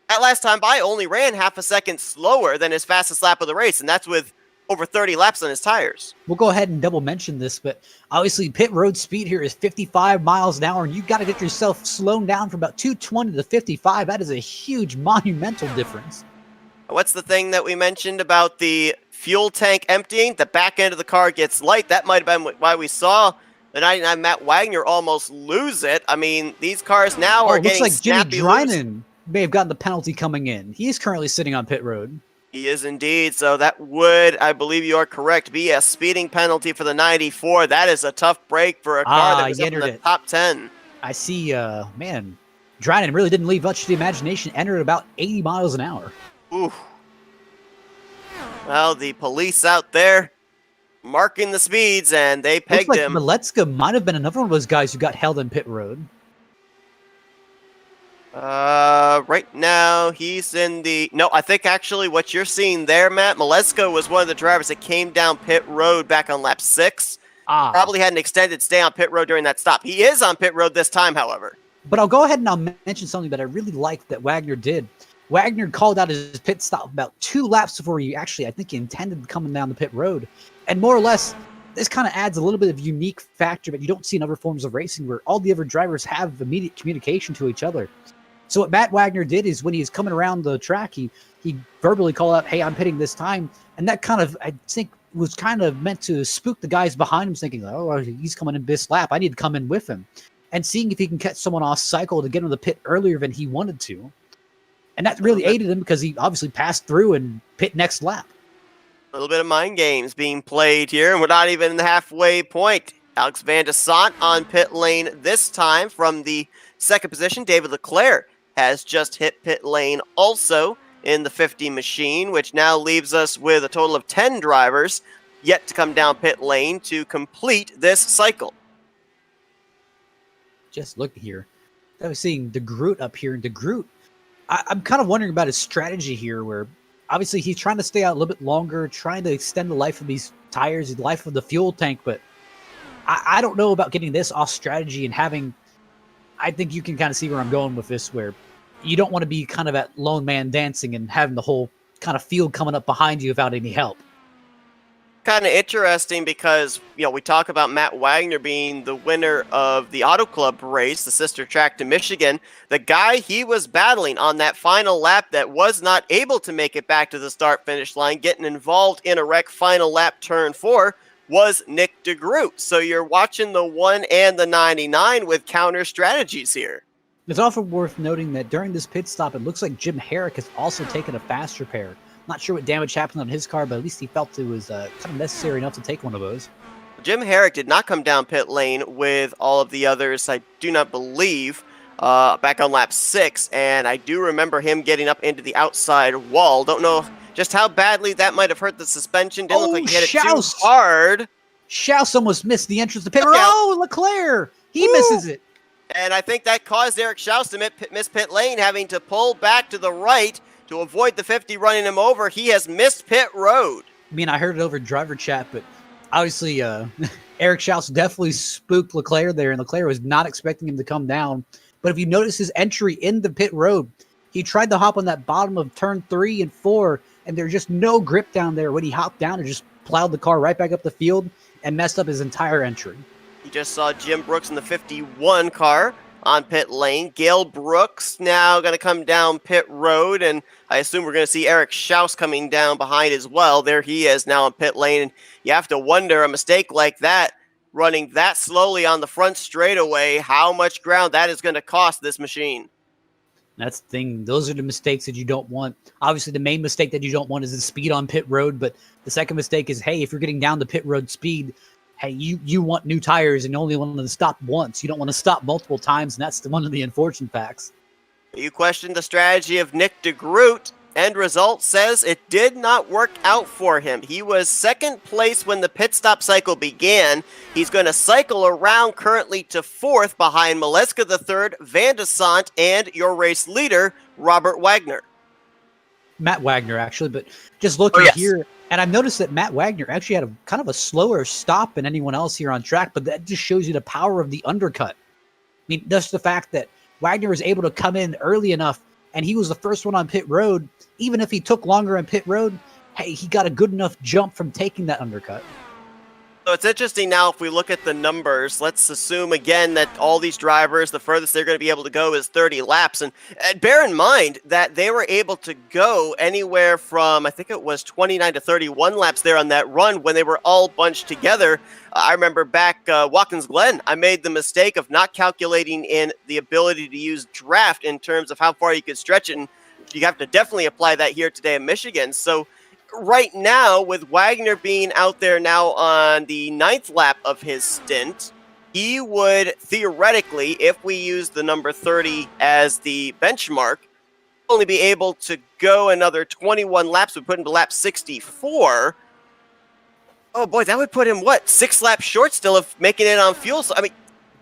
at last time by only ran half a second slower than his fastest lap of the race, and that's with over 30 laps on his tires. We'll go ahead and double mention this, but obviously pit road speed here is 55 miles an hour, and you got to get yourself slowed down from about 220 to 55. That is a huge, monumental difference. What's the thing that we mentioned about the fuel tank emptying? The back end of the car gets light. That might have been why we saw the 99 Matt Wagner almost lose it. I mean, these cars now are getting looks like Jimmy snappy Drynan may have gotten the penalty coming in. He is currently sitting on pit road. He is indeed. So that would, I belyeve you are correct, be a speeding penalty for the 94. That is a tough break for a car that was up in the top 10. I see, man, Drynan really didn't leave much to the imagination. Entered at about 80 miles an hour. Ooh. Well, the police out there marking the speeds, and they Looks pegged like him. Miletska might have been another one of those guys who got held in pit road. Right now he's in the. No, I think actually what you're seeing there, Matt, Malesko was one of the drivers that came down pit road back on lap 6. Probably had an extended stay on pit road during that stop. He is on pit road this time, however. But I'll go ahead and I'll mention something that I really liked that Wagner did. Wagner called out his pit stop about 2 laps before he actually, I think he intended coming down the pit road. And more or less, this kind of adds a little bit of unique factor that you don't see in other forms of racing where all the other drivers have immediate communication to each other. So what Matt Wagner did is when he was coming around the track, he verbally called out, "Hey, I'm pitting this time." And that kind of, I think, was kind of meant to spook the guys behind him, thinking, "Oh, he's coming in this lap. I need to come in with him." And seeing if he can catch someone off cycle to get him to the pit earlier than he wanted to. And that really aided him because he obviously passed through and pit next lap. A little bit of mind games being played here, and we're not even in the halfway point. Alex Van de Sant on pit lane this time from the second position. David Leclerc has just hit pit lane also in the 50 machine, which now leaves us with a total of 10 drivers yet to come down pit lane to complete this cycle. Just look here. I was seeing De Groot up here, and De Groot, I'm kind of wondering about his strategy here, where obviously he's trying to stay out a little bit longer, trying to extend the life of these tires, the life of the fuel tank, but I don't know about getting this off strategy and having, I think you can kind of see where I'm going with this, where you don't want to be kind of at lone man dancing and having the whole kind of field coming up behind you without any help. Kind of interesting because, we talk about Matt Wagner being the winner of the Auto Club race, the sister track to Michigan. The guy he was battling on that final lap that was not able to make it back to the start-finish line, getting involved in a wreck final lap turn 4, was Nick De Groot. So you're watching the 1 and the 99 with counter strategies here. It's also worth noting that during this pit stop, it looks like Jim Herrick has also taken a fast repair. Not sure what damage happened on his car, but at least he felt it was kind of necessary enough to take one of those. Jim Herrick did not come down pit lane with all of the others, I do not believe, back on lap 6, and I do remember him getting up into the outside wall. Don't know just how badly that might have hurt the suspension. Didn't look like he hit it too hard. Schaus almost missed the entrance to pit. Oh, Leclerc! He misses it. And I think that caused Eric Schaus to miss pit lane, having to pull back to the right to avoid the 50 running him over. He has missed pit road. I mean, I heard it over driver chat, but obviously Eric Schaus definitely spooked Leclerc there, and Leclerc was not expecting him to come down. But if you notice his entry in the pit road, he tried to hop on that bottom of turn 3 and 4, and there's just no grip down there. When he hopped down and just plowed the car right back up the field and messed up his entire entry. You just saw Jim Brooks in the 51 car on pit lane. Gale Brooks now going to come down pit road, and I assume we're going to see Eric Schaus coming down behind as well. There he is now on pit lane, and you have to wonder, a mistake like that, running that slowly on the front straightaway, how much ground that is going to cost this machine. That's the thing. Those are the mistakes that you don't want. Obviously, the main mistake that you don't want is the speed on pit road, but the second mistake is, hey, if you're getting down to pit road speed, hey, you want new tires and you only want to stop once. You don't want to stop multiple times, and that's one of the unfortunate facts. You questioned the strategy of Nick De Groot. End result says it did not work out for him. He was second place when the pit stop cycle began. He's going to cycle around currently to 4th behind Maleska III, Van de Sant, and your race leader, Robert Wagner. Matt Wagner, actually, but just looking here, and I've noticed that Matt Wagner actually had a kind of a slower stop than anyone else here on track, but that just shows you the power of the undercut. I mean, just the fact that Wagner was able to come in early enough, and he was the first one on pit road. Even if he took longer on pit road, hey, he got a good enough jump from taking that undercut. So it's interesting now if we look at the numbers. Let's assume again that all these drivers, the furthest they're going to be able to go is 30 laps. And bear in mind that they were able to go anywhere from, I think it was 29 to 31 laps there on that run when they were all bunched together. I remember back Watkins Glen, I made the mistake of not calculating in the ability to use draft in terms of how far you could stretch it. And you have to definitely apply that here today in Michigan. So right now, with Wagner being out there now on the 9th lap of his stint, he would theoretically, if we use the number 30 as the benchmark, only be able to go another 21 laps. We put into lap 64. Oh boy, that would put him, what, 6 laps short still of making it on fuel. So, I mean,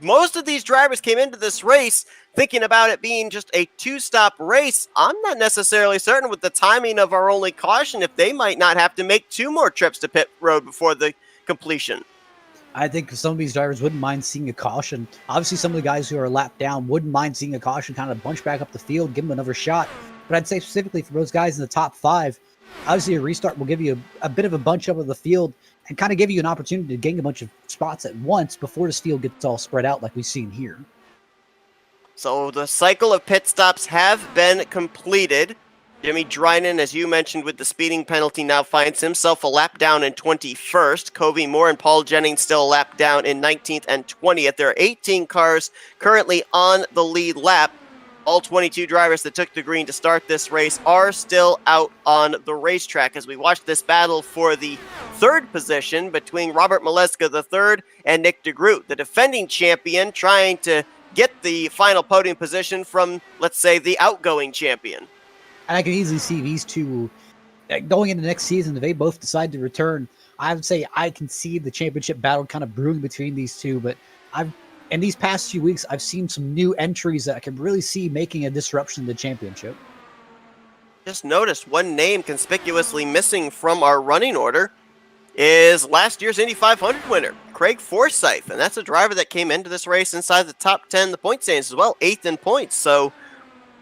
most of these drivers came into this race thinking about it being just a 2-stop race. I'm not necessarily certain with the timing of our only caution if they might not have to make 2 more trips to pit road before the completion. I think some of these drivers wouldn't mind seeing a caution. Obviously, some of the guys who are lapped down wouldn't mind seeing a caution, kind of bunch back up the field, give them another shot. But I'd say specifically for those guys in the top 5, obviously a restart will give you a bit of a bunch up of the field and kind of give you an opportunity to gain a bunch of spots at once before this field gets all spread out like we've seen here. So the cycle of pit stops have been completed. Jimmy Dryden, as you mentioned, with the speeding penalty, now finds himself a lap down in 21st. Covey Moore and Paul Jennings still a lap down in 19th and 20th. There are 18 cars currently on the lead lap. All 22 drivers that took the green to start this race are still out on the racetrack as we watch this battle for the 3rd position between Robert Maleska III and Nick DeGroot, the defending champion, trying to get the final podium position from, let's say, the outgoing champion. And I can easily see these two going into next season. If they both decide to return, I would say I can see the championship battle kind of brewing between these two. But in these past few weeks, I've seen some new entries that I can really see making a disruption in the championship. Just noticed one name conspicuously missing from our running order is last year's Indy 500 winner, Craig Forsyth. And that's a driver that came into this race inside the top 10, the point standings as well, 8th in points. So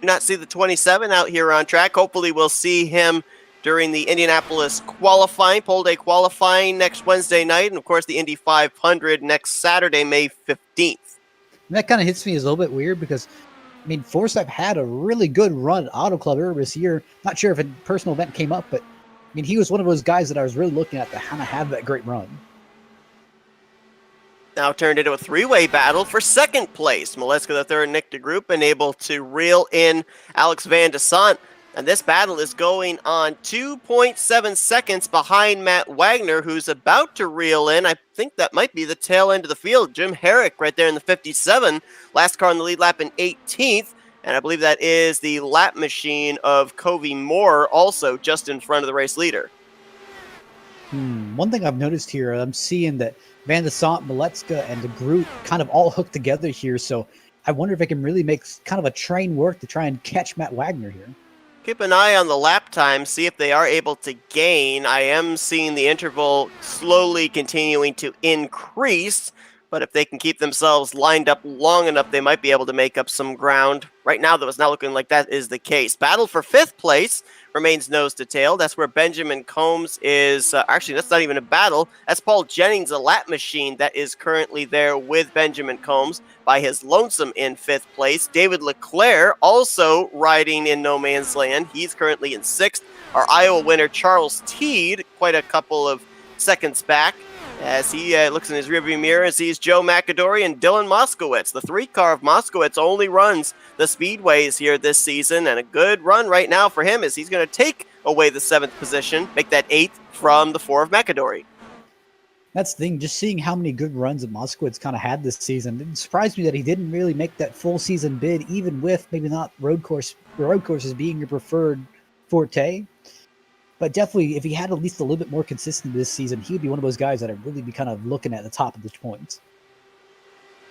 do not see the 27 out here on track. Hopefully we'll see him during the Indianapolis qualifying, pole day qualifying next Wednesday night, and of course the Indy 500 next Saturday, May 15th. And that kind of hits me as a little bit weird because, I mean, Forsyth had a really good run at Auto Club earlier this year. Not sure if a personal event came up, but I mean, he was one of those guys that I was really looking at to kind of have that great run. Now turned into a 3-way battle for 2nd place. Maleska III and Nick DeGroot been able to reel in Alex Van de Sant. And this battle is going on 2.7 seconds behind Matt Wagner, who's about to reel in. I think that might be the tail end of the field. Jim Herrick right there in the 57. Last car on the lead lap in 18th. And I believe that is the lap machine of Covey Moore, also just in front of the race leader. One thing I've noticed here, I'm seeing that Van de Sant, Maleska, and DeGroot kind of all hooked together here. So I wonder if I can really make kind of a train work to try and catch Matt Wagner here. Keep an eye on the lap time, see if they are able to gain. I am seeing the interval slowly continuing to increase, but if they can keep themselves lined up long enough, they might be able to make up some ground. Right now, though, it's not looking like that is the case. Battle for 5th place remains nose to tail. That's where Benjamin Combs is. Actually, that's not even a battle. That's Paul Jennings, a lap machine that is currently there with Benjamin Combs by his lonesome in 5th place. David Leclerc also riding in no man's land. He's currently in 6th. Our Iowa winner, Charles Teed, quite a couple of seconds back, as he looks in his rearview mirror and sees Joe McAdory and Dylan Moskowitz. The 3-car of Moskowitz only runs the speedways here this season, and a good run right now for him as he's going to take away the 7th position, make that 8th from the 4 of McAdory. That's the thing, just seeing how many good runs that Moskowitz kind of had this season. It surprised me that he didn't really make that full season bid, even with maybe not road courses being your preferred forte. But definitely, if he had at least a little bit more consistent this season, he would be one of those guys that I'd really be kind of looking at the top of the points.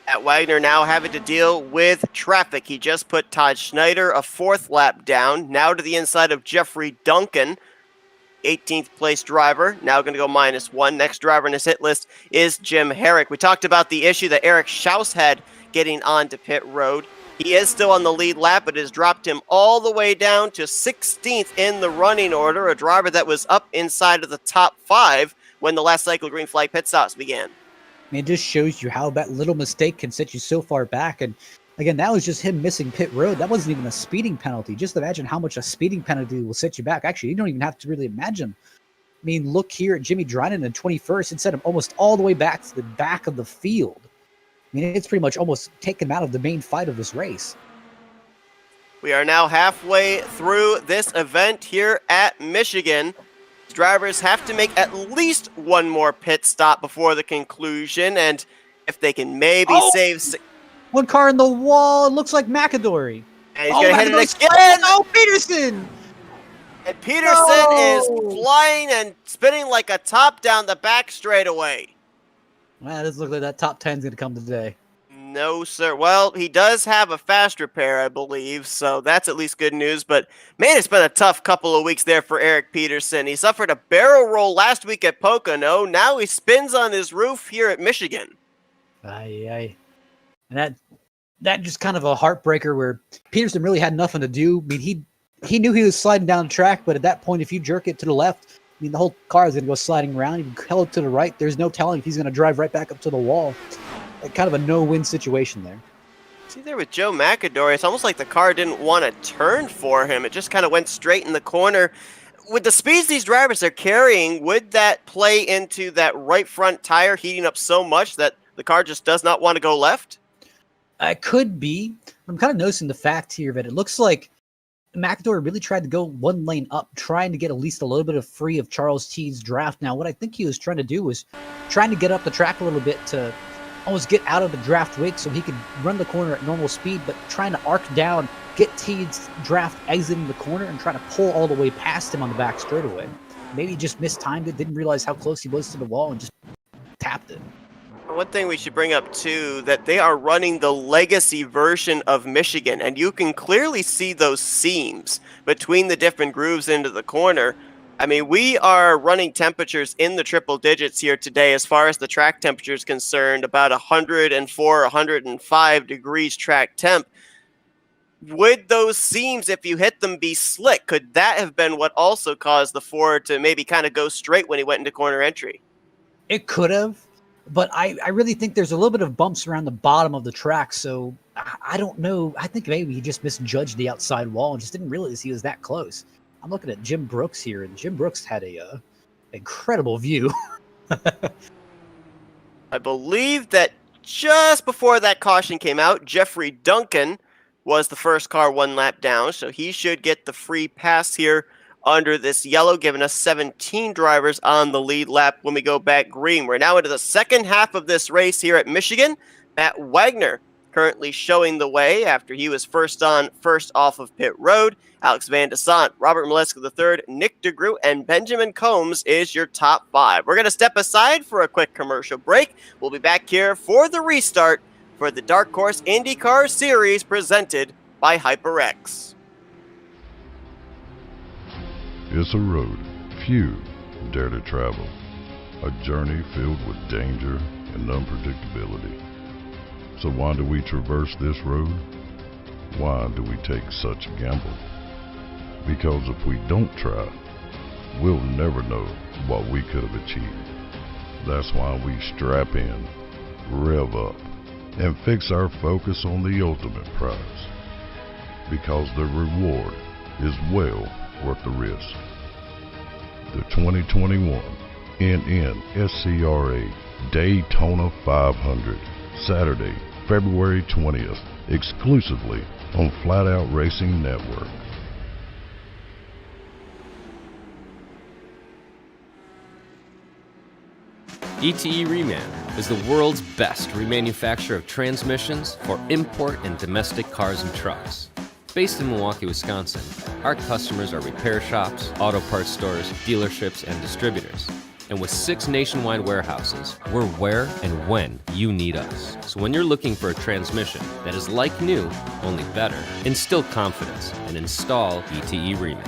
At Wagner now having to deal with traffic. He just put Todd Schneider a 4th lap down. Now to the inside of Jeffrey Duncan, 18th place driver. Now going to go -1. Next driver in his hit list is Jim Herrick. We talked about the issue that Eric Schaus had getting onto pit road. He is still on the lead lap, but has dropped him all the way down to 16th in the running order, a driver that was up inside of the top 5 when the last cycle of green flag pit stops began. I mean, it just shows you how that little mistake can set you so far back. And again, that was just him missing pit road. That wasn't even a speeding penalty. Just imagine how much a speeding penalty will set you back. Actually, you don't even have to really imagine. I mean, look here at Jimmy Dryden in 21st and set him almost all the way back to the back of the field. I mean, it's pretty much almost taken him out of the main fight of this race. We are now halfway through this event here at Michigan. Drivers have to make at least one more pit stop before the conclusion, and if they can maybe save... One car in the wall. It looks like McAdory. And he's going to hit it again. Oh, Peterson! And Peterson is flying and spinning like a top down the back straightaway. Man, this looks like that top 10 is going to come today. No, sir. Well, he does have a fast repair, I believe, so that's at least good news. But, man, it's been a tough couple of weeks there for Eric Peterson. He suffered a barrel roll last week at Pocono. Now he spins on his roof here at Michigan. Aye. And that just kind of a heartbreaker where Peterson really had nothing to do. I mean, he knew he was sliding down the track, but at that point, if you jerk it to the left, I mean, the whole car is going to go sliding around. You held it to the right. There's no telling if he's going to drive right back up to the wall. Kind of a no-win situation there. See there with Joe McAdory, it's almost like the car didn't want to turn for him. It just kind of went straight in the corner. With the speeds these drivers are carrying, would that play into that right front tire heating up so much that the car just does not want to go left? It could be. I'm kind of noticing the fact here that it looks like McAdory really tried to go one lane up, trying to get at least a little bit of free of Charles T's draft. Now, what I think he was trying to do was trying to get up the track a little bit to almost get out of the draft wake so he could run the corner at normal speed, but trying to arc down, get Teed's draft exiting the corner and trying to pull all the way past him on the back straightaway. Maybe he just mistimed it, didn't realize how close he was to the wall and just tapped it. One thing we should bring up too, that they are running the legacy version of Michigan, and you can clearly see those seams between the different grooves into the corner. I mean, we are running temperatures in the triple digits here today as far as the track temperature is concerned, about 104, 105 degrees track temp. Would those seams, if you hit them, be slick? Could that have been what also caused the Ford to maybe kind of go straight when he went into corner entry? It could have, but I really think there's a little bit of bumps around the bottom of the track, so I don't know. I think maybe he just misjudged the outside wall and just didn't realize he was that close. I'm looking at Jim Brooks here, and Jim Brooks had a incredible view. I believe that just before that caution came out, Jeffrey Duncan was the first car one lap down, so he should get the free pass here under this yellow, giving us 17 drivers on the lead lap when we go back green. We're now into the second half of this race here at Michigan. Matt Wagner currently showing the way after he was first on, first off of pit road. Alex Van Desant, Robert Molesky III, Nick DeGroot, and Benjamin Combs is your top five. We're going to step aside for a quick commercial break. We'll be back here for the restart for the Dark Horse IndyCar Series presented by HyperX. It's a road few dare to travel, a journey filled with danger and unpredictability. So why do we traverse this road? Why do we take such a gamble? Because if we don't try, we'll never know what we could have achieved. That's why we strap in, rev up, and fix our focus on the ultimate prize. Because the reward is well worth the risk. The 2021 NNSCRA Daytona 500, Saturday, February 20th, exclusively on Flat Out Racing Network. ETE Reman is the world's best remanufacturer of transmissions for import and domestic cars and trucks. Based in Milwaukee, Wisconsin, our customers are repair shops, auto parts stores, dealerships, and distributors. And with 6 nationwide warehouses, we're where and when you need us. So when you're looking for a transmission that is like new, only better, instill confidence and install ETE Reman.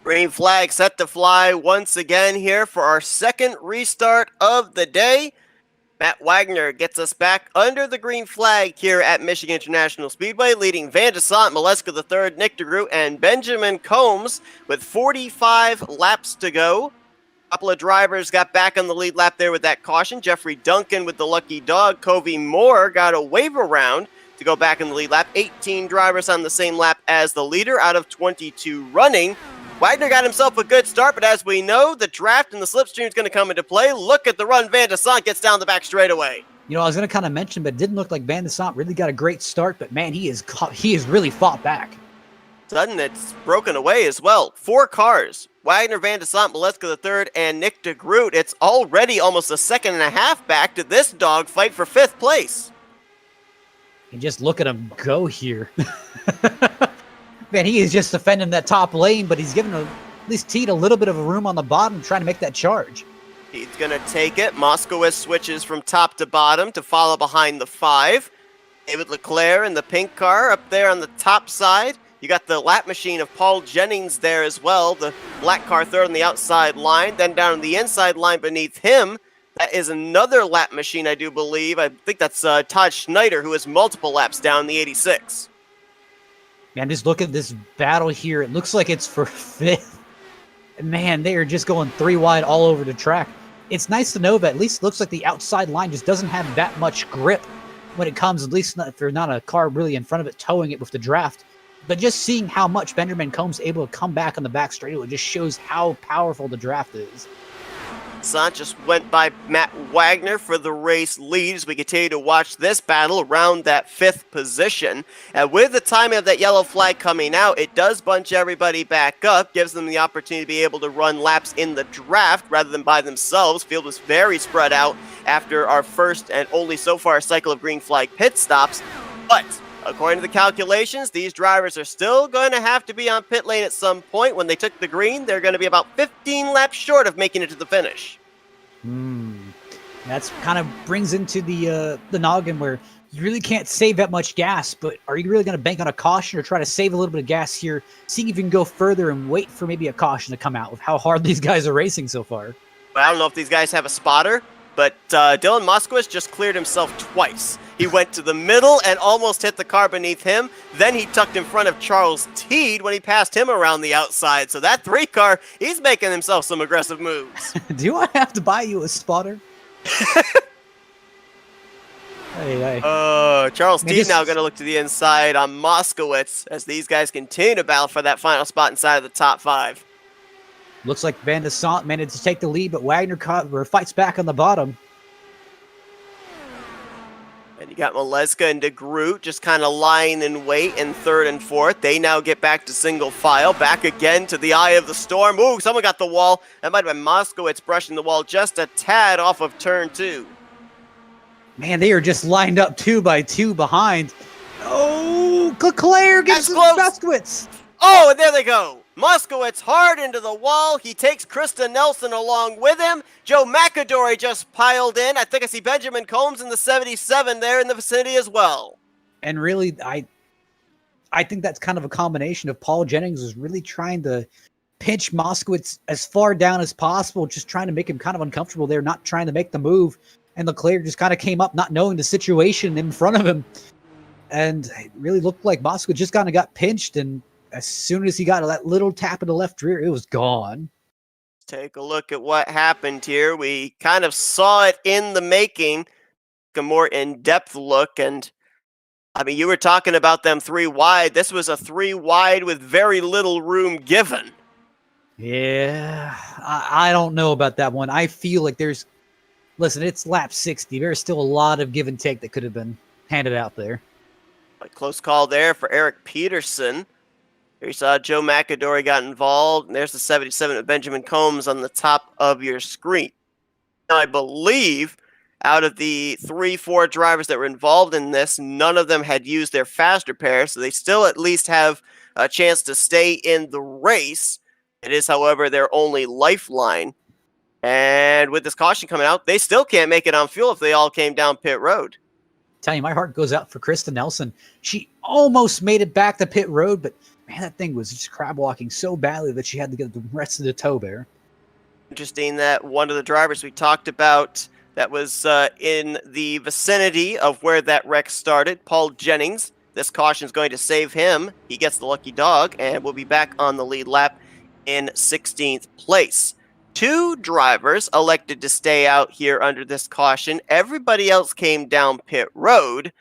Green flag set to fly once again here for our second restart of the day. Matt Wagner gets us back under the green flag here at Michigan International Speedway, leading Van Desant, Molesky III, Nick DeGroot, and Benjamin Combs with 45 laps to go. A couple of drivers got back on the lead lap there with that caution. Jeffrey Duncan with the lucky dog. Covey Moore got a wave around to go back in the lead lap. 18 drivers on the same lap as the leader out of 22 running. Wagner got himself a good start, but as we know, the draft and the slipstream is going to come into play. Look at the run. Van de Sant gets down the back straightaway. You know, I was going to kind of mention, but it didn't look like Van de Sant really got a great start, but man, he has really fought back. Sudden, it's broken away as well. 4 cars. Wagner, Van de Sant, Maleska III, and Nick de Groot. It's already almost a second and a half back to this dogfight for 5th place. And just look at him go here. Man, he is just defending that top lane, but he's giving at least Teed a little bit of a room on the bottom trying to make that charge. He's going to take it. Moskowitz switches from top to bottom to follow behind the 5. David Leclerc in the pink car up there on the top side. You got the lap machine of Paul Jennings there as well. The black car third on the outside line. Then down on the inside line beneath him, that is another lap machine, I do believe. I think that's Todd Schneider, who has multiple laps down the 86. Man, just look at this battle here. It looks like it's for 5th. Man, they are just going 3 wide all over the track. It's nice to know that at least it looks like the outside line just doesn't have that much grip when it comes, at least if there's not a car really in front of it towing it with the draft. But just seeing how much Benjamin Combs able to come back on the back straightaway just shows how powerful the draft is. Sant just went by Matt Wagner for the race lead as we continue to watch this battle around that 5th position. And with the timing of that yellow flag coming out, it does bunch everybody back up, gives them the opportunity to be able to run laps in the draft rather than by themselves. Field was very spread out after our first and only so far cycle of green flag pit stops. But according to the calculations, these drivers are still going to have to be on pit lane at some point. When they took the green, they're going to be about 15 laps short of making it to the finish. That's kind of brings into the noggin where you really can't save that much gas, but are you really going to bank on a caution or try to save a little bit of gas here, seeing if you can go further and wait for maybe a caution to come out with how hard these guys are racing so far? I don't know if these guys have a spotter, but Dylan Moskowitz just cleared himself twice. He went to the middle and almost hit the car beneath him. Then he tucked in front of Charles Teed when he passed him around the outside. So that 3 car, he's making himself some aggressive moves. Do I have to buy you a spotter? Hey. Charles Teed now going to look to the inside on Moskowitz as these guys continue to battle for that final spot inside of the top 5. Looks like Van de Sant managed to take the lead, but Wagner fights back on the bottom. And you got Maleska and de Groot just kind of lying in wait in 3rd and 4th. They now get back to single file, back again to the eye of the storm. Ooh, someone got the wall. That might have been Moskowitz brushing the wall just a tad off of turn 2. Man, they are just lined up 2 by 2 behind. Oh, Leclerc gets Moskowitz. Oh, and there they go. Moskowitz hard into the wall. He takes Krista Nelson along with him. Joe McAdory just piled in. I think I see Benjamin Combs in the 77 there in the vicinity as well. And really, I think that's kind of a combination of Paul Jennings was really trying to pinch Moskowitz as far down as possible, just trying to make him kind of uncomfortable there, not trying to make the move. And Leclerc just kind of came up not knowing the situation in front of him. And it really looked like Moskowitz just kind of got pinched, and as soon as he got that little tap in the left rear, it was gone. Take a look at what happened here. We kind of saw it in the making, a more in-depth look. And I mean, you were talking about them 3 wide. This was a 3 wide with very little room given. Yeah, I don't know about that one. I feel like listen, it's lap 60. There's still a lot of give and take that could have been handed out there. A close call there for Eric Peterson. Here you saw Joe McAdory got involved, and there's the 77 of Benjamin Combs on the top of your screen. Now, I believe out of the 3-4 drivers that were involved in this, none of them had used their fast repair, so they still at least have a chance to stay in the race. It is, however, their only lifeline. And with this caution coming out, they still can't make it on fuel if they all came down pit road. Tell you, my heart goes out for Krista Nelson. She almost made it back to pit road, but man, that thing was just crab walking so badly that she had to get the rest of the tow there. Interesting that one of the drivers we talked about that was in the vicinity of where that wreck started, Paul Jennings. This caution is going to save him. He gets the lucky dog and will be back on the lead lap in 16th place. 2 drivers elected to stay out here under this caution. Everybody else came down pit road.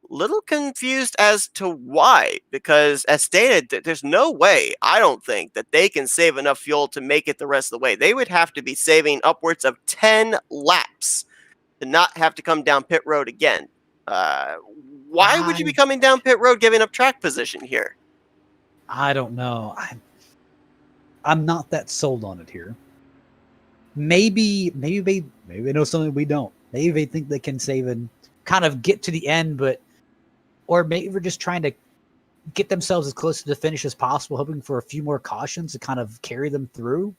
little confused as to why, because as stated, there's no way, I don't think, that they can save enough fuel to make it the rest of the way. They would have to be saving upwards of 10 laps to not have to come down pit road again. Why would you be coming down pit road giving up track position here? I don't know. I'm not that sold on it here. Maybe they know something we don't. Maybe they think they can save and kind of get to the end, or maybe we're just trying to get themselves as close to the finish as possible, hoping for a few more cautions to kind of carry them through.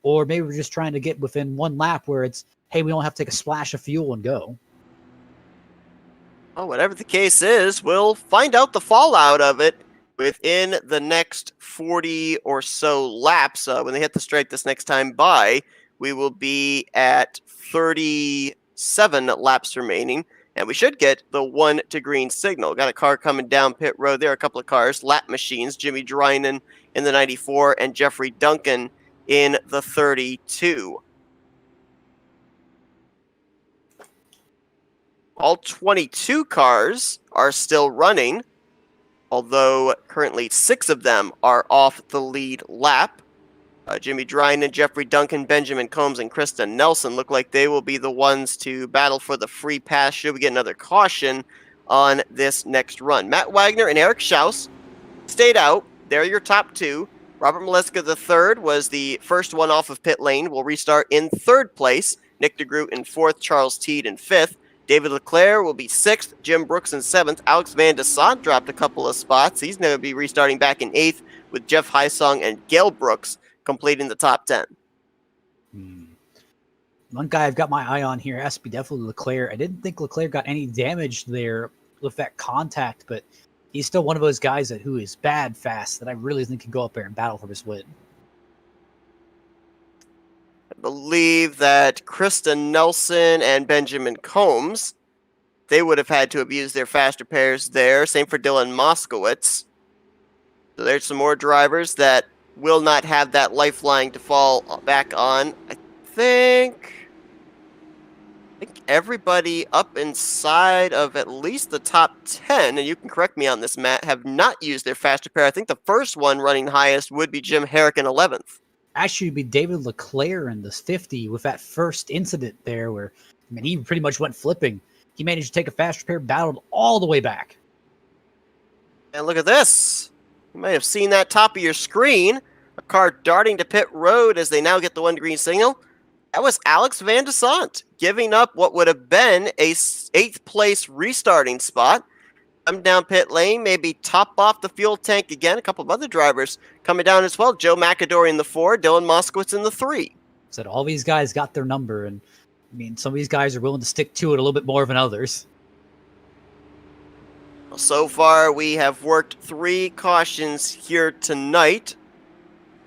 Or maybe we're just trying to get within one lap where it's, hey, we don't have to take a splash of fuel and go. Well, whatever the case is, we'll find out the fallout of it within the next 40 or so laps. When they hit the straight this next time by, we will be at 37 laps remaining, and we should get the 1 to green signal. Got a car coming down pit road there, a couple of cars, lap machines, Jimmy Drynan in the 94 and Jeffrey Duncan in the 32. All 22 cars are still running, although currently 6 of them are off the lead lap. Jimmy Drynan, Jeffrey Duncan, Benjamin Combs, and Krista Nelson look like they will be the ones to battle for the free pass should we get another caution on this next run. Matt Wagner and Eric Schaus stayed out. They're your top 2. Robert Maleska III was the first one off of pit lane. Will restart in 3rd place. Nick DeGroot in 4th. Charles Teed in 5th. David Leclerc will be 6th. Jim Brooks in 7th. Alex Van de Sant dropped a couple of spots. He's going to be restarting back in 8th with Jeff Heisong and Gail Brooks completing the top 10. One guy I've got my eye on here has to be definitely Leclerc. I didn't think Leclerc got any damage there with that contact, but he's still one of those guys who is bad fast that I really think can go up there and battle for his win. I believe that Krista Nelson and Benjamin Combs, they would have had to have used their faster pairs there. Same for Dylan Moskowitz. So there's some more drivers that will not have that lifeline to fall back on. I think everybody up inside of at least the top 10, and you can correct me on this, Matt, have not used their faster pair. I think the first one running highest would be Jim Herrick in 11th. Actually, it'd be David Leclerc in the 50 with that first incident there where, he pretty much went flipping. He managed to take a faster pair, battled all the way back. And look at this. You might have seen that top of your screen. A car darting to pit road as they now get the 1 green signal. That was Alex Van de Sant giving up what would have been a 8th place restarting spot. Come down pit lane, maybe top off the fuel tank again. A couple of other drivers coming down as well. Joe McAdory in the 4, Dylan Moskowitz in the 3. Said all these guys got their number, and some of these guys are willing to stick to it a little bit more than others. So far, we have worked 3 cautions here tonight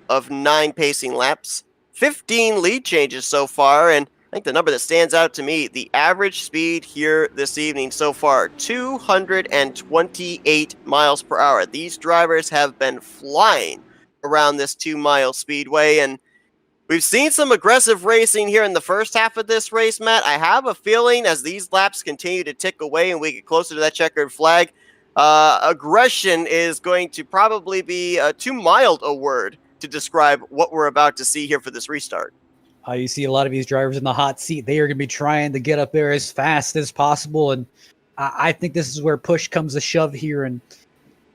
of 9 pacing laps. 15 lead changes so far, and I think the number that stands out to me, the average speed here this evening so far, 228 miles per hour. These drivers have been flying around this 2-mile speedway, and we've seen some aggressive racing here in the first half of this race, Matt. I have a feeling as these laps continue to tick away and we get closer to that checkered flag, aggression is going to probably be too mild a word to describe what we're about to see here for this restart. You see a lot of these drivers in the hot seat. They are going to be trying to get up there as fast as possible, and I think this is where push comes to shove here, and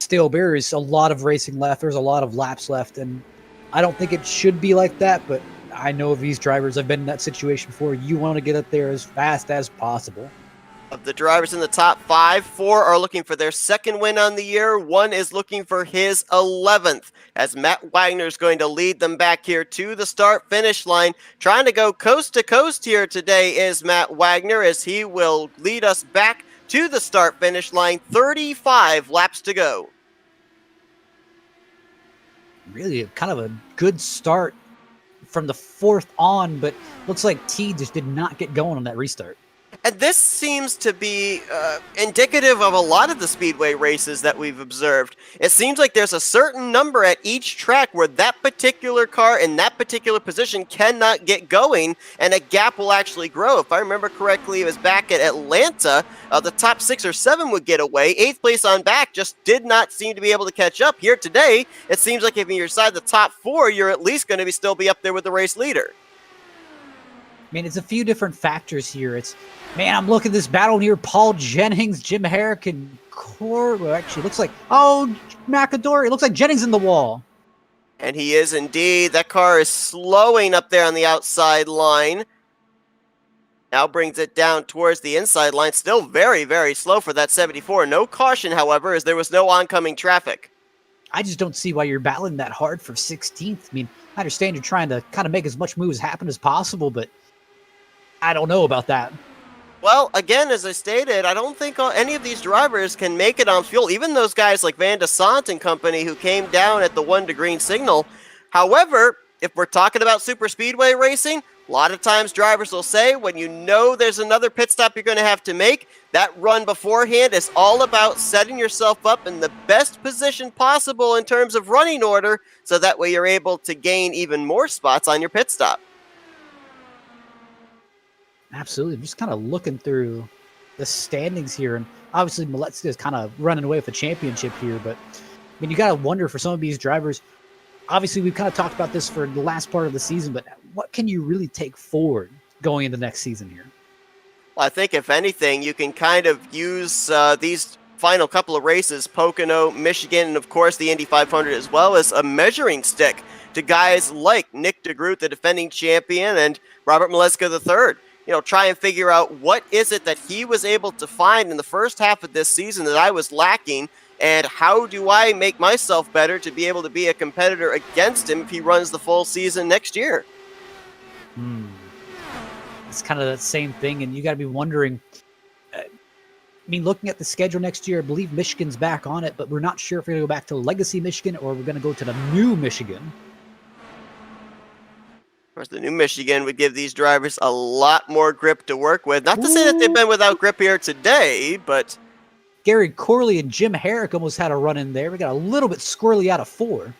still there is a lot of racing left. There's a lot of laps left, and I don't think it should be like that, but I know these drivers have been in that situation before. You want to get up there as fast as possible. Of the drivers in the top 5, 4 are looking for their 2nd win on the year. 1 is looking for his 11th, as Matt Wagner is going to lead them back here to the start-finish line. Trying to go coast to coast here today is Matt Wagner, as he will lead us back to the start-finish line. 35 laps to go. Really kind of a good start from the 4th on, but looks like T just did not get going on that restart. And this seems to be indicative of a lot of the speedway races that we've observed. It seems like there's a certain number at each track where that particular car in that particular position cannot get going, and a gap will actually grow. If I remember correctly, it was back at Atlanta, the top 6 or 7 would get away. 8th place on back just did not seem to be able to catch up. Here today, it seems like if you're inside the top 4, you're at least going to still be up there with the race leader. I mean, it's a few different factors here. Man, I'm looking at this battle near Paul Jennings, Jim Herrick, and well, actually, it looks like, McAdory. It looks like Jennings in the wall. And he is indeed. That car is slowing up there on the outside line. Now brings it down towards the inside line. Still very, very slow for that 74. No caution, however, as there was no oncoming traffic. I just don't see why you're battling that hard for 16th. I mean, I understand you're trying to kind of make as much moves happen as possible, but I don't know about that. Well, again, as I stated, I don't think any of these drivers can make it on fuel, even those guys like Van de Sant and company who came down at the 1 to green signal. However, if we're talking about super speedway racing, a lot of times drivers will say when you know there's another pit stop you're going to have to make, that run beforehand is all about setting yourself up in the best position possible in terms of running order, so that way you're able to gain even more spots on your pit stop. Absolutely. I'm just kind of looking through the standings here, and obviously Maletzka is kind of running away with the championship here, but I mean, you got to wonder for some of these drivers. Obviously, we've kind of talked about this for the last part of the season, but what can you really take forward going into next season here? Well, I think if anything, you can kind of use these final couple of races, Pocono, Michigan, and of course the Indy 500 as well, as a measuring stick to guys like Nick DeGroot, the defending champion, and Robert Maletzka III. Try and figure out what is it that he was able to find in the first half of this season that I was lacking, and how do I make myself better to be able to be a competitor against him if he runs the full season next year? It's kind of that same thing, and you got to be wondering, looking at the schedule next year, I believe Michigan's back on it, but we're not sure if we're going to go back to Legacy Michigan or we're going to go to the new Michigan. Of course, the new Michigan would give these drivers a lot more grip to work with. Not to say that they've been without grip here today, but Gary Corley and Jim Herrick almost had a run in there. We got a little bit squirrely out of 4.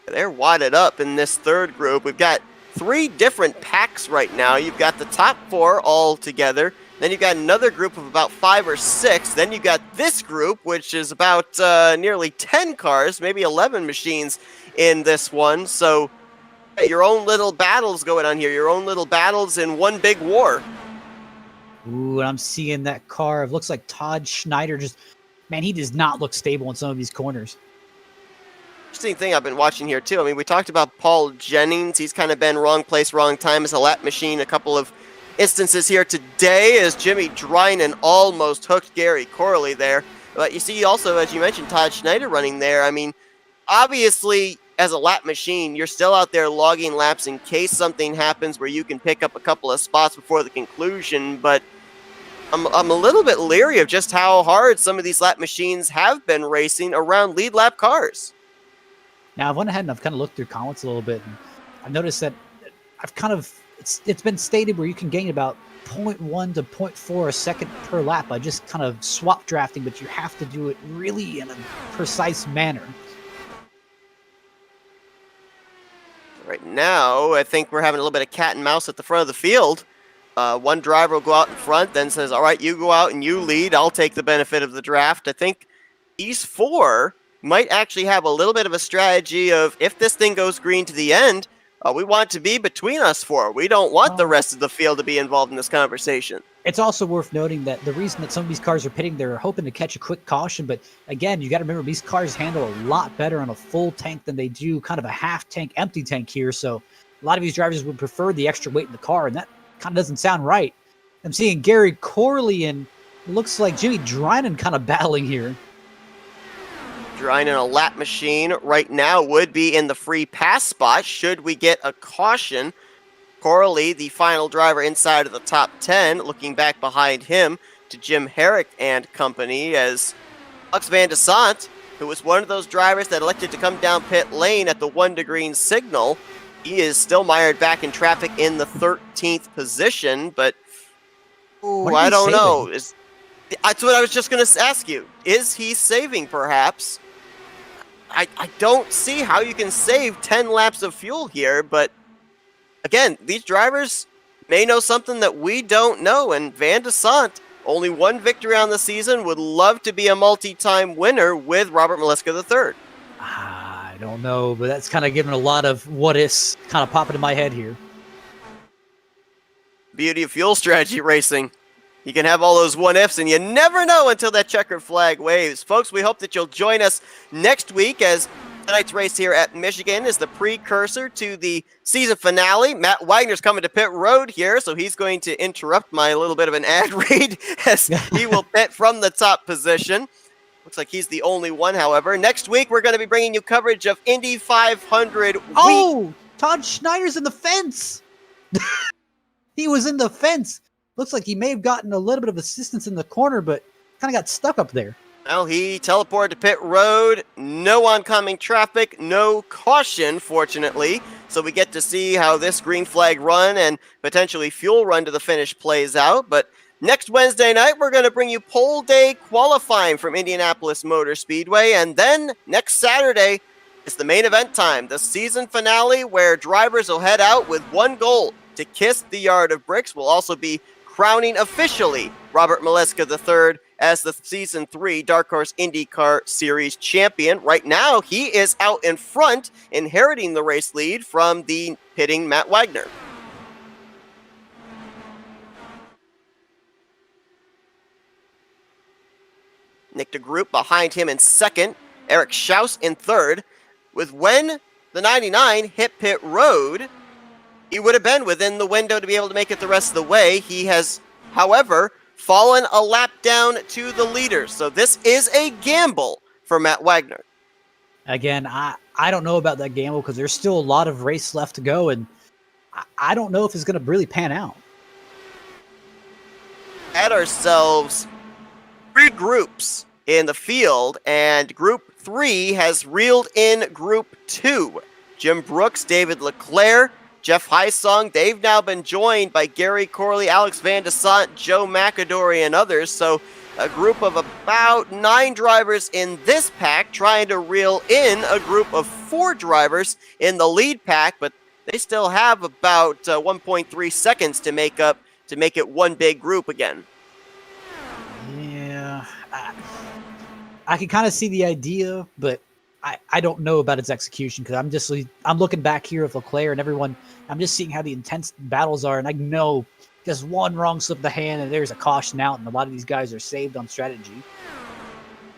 They're wadded up in this third group. We've got 3 different packs right now. You've got the top 4 all together. Then you've got another group of about 5 or 6. Then you've got this group, which is about nearly 10 cars, maybe 11 machines in this one. So your own little battles going on here, your own little battles in one big war. Ooh, and I'm seeing that car. It looks like Todd Schneider he does not look stable in some of these corners. Interesting thing I've been watching here, too. I mean, we talked about Paul Jennings. He's kind of been wrong place, wrong time as a lap machine. A couple of instances here today as Jimmy Drynan almost hooked Gary Corley there. But you see also, as you mentioned, Todd Schneider running there. I mean, obviously, as a lap machine, you're still out there logging laps in case something happens where you can pick up a couple of spots before the conclusion, but I'm a little bit leery of just how hard some of these lap machines have been racing around lead lap cars. Now, I've went ahead and I've kind of looked through comments a little bit, and I've noticed that it's been stated where you can gain about 0.1 to 0.4 a second per lap by just kind of swap drafting, but you have to do it really in a precise manner. Right now, I think we're having a little bit of cat and mouse at the front of the field. One driver will go out in front, then says, all right, you go out and you lead. I'll take the benefit of the draft. I think these 4 might actually have a little bit of a strategy of, if this thing goes green to the end, we want to be between us 4. We don't want the rest of the field to be involved in this conversation. It's also worth noting that the reason that some of these cars are pitting, they're hoping to catch a quick caution. But again, you got to remember, these cars handle a lot better on a full tank than they do kind of a half tank, empty tank here. So a lot of these drivers would prefer the extra weight in the car, and that kind of doesn't sound right. I'm seeing Gary Corley and looks like Jimmy Drynan kind of battling here. Drynan, a lap machine right now, would be in the free pass spot should we get a caution. Corley, the final driver inside of the top 10, looking back behind him to Jim Herrick and company, as Alex Van de Sant, who was one of those drivers that elected to come down pit lane at the 1 to green signal, he is still mired back in traffic in the 13th position, but Ooh, What are I they don't saving? know. That's what I was just going to ask you. Is he saving, perhaps? I don't see how you can save 10 laps of fuel here, but again, these drivers may know something that we don't know, and Van de Sant, only one victory on the season, would love to be a multi-time winner with Robert Maliska III. I don't know, but that's kind of giving a lot of what ifs kind of popping in my head here. Beauty of fuel strategy racing. You can have all those what-ifs, and you never know until that checkered flag waves. Folks, we hope that you'll join us next week as tonight's race here at Michigan is the precursor to the season finale. Matt Wagner's coming to pit road here, so he's going to interrupt my little bit of an ad read as he will pit from the top position. Looks like he's the only one, however. Next week, we're going to be bringing you coverage of Indy 500 week. Oh, Todd Schneider's in the fence. He was in the fence. Looks like he may have gotten a little bit of assistance in the corner, but kind of got stuck up there. Well, he teleported to pit road. No oncoming traffic, no caution, fortunately. So we get to see how this green flag run and potentially fuel run to the finish plays out. But next Wednesday night, we're going to bring you pole day qualifying from Indianapolis Motor Speedway. And then next Saturday, it's the main event time, the season finale, where drivers will head out with one goal: to kiss the yard of bricks. We'll also be crowning officially Robert Maliska III as the Season 3 Dark Horse IndyCar Series champion. Right now, he is out in front, inheriting the race lead from the pitting Matt Wagner. Nick DeGroot behind him in second. Eric Schaus in third. With when the 99 hit pit road, he would have been within the window to be able to make it the rest of the way. He has, however, fallen a lap down to the leaders. So this is a gamble for Matt Wagner. Again, I don't know about that gamble because there's still a lot of race left to go, and I don't know if it's going to really pan out. At ourselves 3 groups in the field, and Group 3 has reeled in Group 2. Jim Brooks, David Leclerc, Jeff Heisong, they've now been joined by Gary Corley, Alex Van de Sant, Joe McAdory, and others. So a group of about 9 drivers in this pack trying to reel in a group of 4 drivers in the lead pack, but they still have about 1.3 seconds to make it one big group again. Yeah, I can kind of see the idea, but I don't know about its execution because I'm looking back here with Leclerc and everyone. I'm just seeing how the intense battles are, and I know just one wrong slip of the hand and there's a caution out, and a lot of these guys are saved on strategy.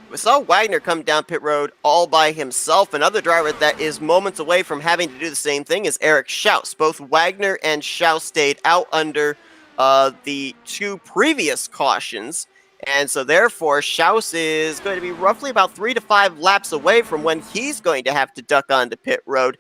We saw Wagner come down pit road all by himself. Another driver that is moments away from having to do the same thing is Eric Schaus. Both Wagner and Schaus stayed out under the 2 previous cautions. And so therefore, Schaus is going to be roughly about 3 to 5 laps away from when he's going to have to duck onto pit road.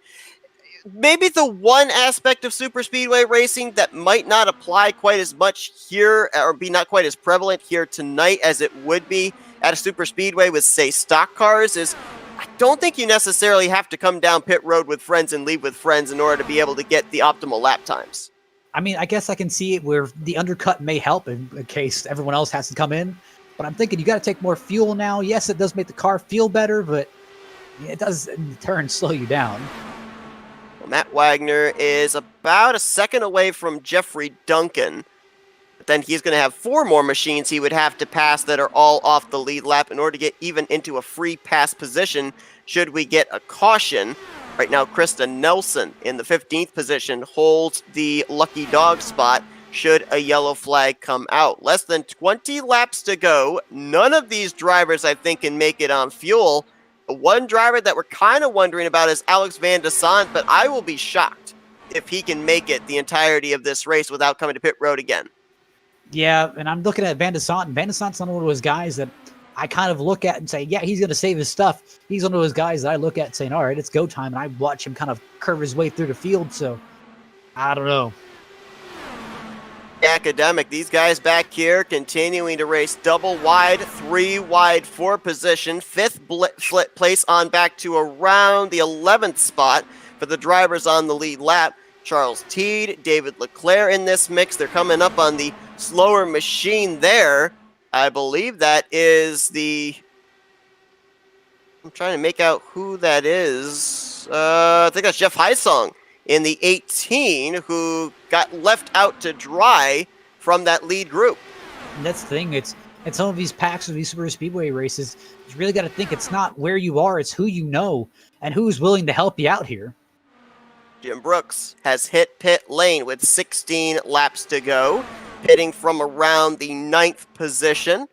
Maybe the one aspect of super speedway racing that might not apply quite as much here, or be not quite as prevalent here tonight as it would be at a super speedway with, say, stock cars, is I don't think you necessarily have to come down pit road with friends and leave with friends in order to be able to get the optimal lap times. I mean, I guess I can see it where the undercut may help in case everyone else has to come in. But I'm thinking you got to take more fuel now. Yes, it does make the car feel better, but it does in turn slow you down. Well, Matt Wagner is about a second away from Jeffrey Duncan. But then he's going to have 4 more machines he would have to pass that are all off the lead lap in order to get even into a free pass position should we get a caution. Right now, Krista Nelson in the 15th position holds the lucky dog spot should a yellow flag come out. Less than 20 laps to go. None of these drivers, I think, can make it on fuel. The one driver that we're kind of wondering about is Alex Van de Sant, but I will be shocked if he can make it the entirety of this race without coming to pit road again. Yeah, and I'm looking at Van de Sant, and Van de Sant's one of those guys that I kind of look at and say, yeah, he's going to save his stuff. He's one of those guys that I look at saying, all right, it's go time, and I watch him kind of curve his way through the field, so I don't know. Academic, these guys back here continuing to race double wide, 3 wide, 4 position, 5th place on back to around the 11th spot for the drivers on the lead lap. Charles Teed, David Leclerc in this mix. They're coming up on the slower machine there. I believe that is I'm trying to make out who that is. I think that's Jeff Hysong in the 18 who got left out to dry from that lead group. And that's the thing. It's some of these packs of these super speedway races. You really got to think it's not where you are, it's who you know and who's willing to help you out here. Jim Brooks has hit pit lane with 16 laps to go, pitting from around the 9th position.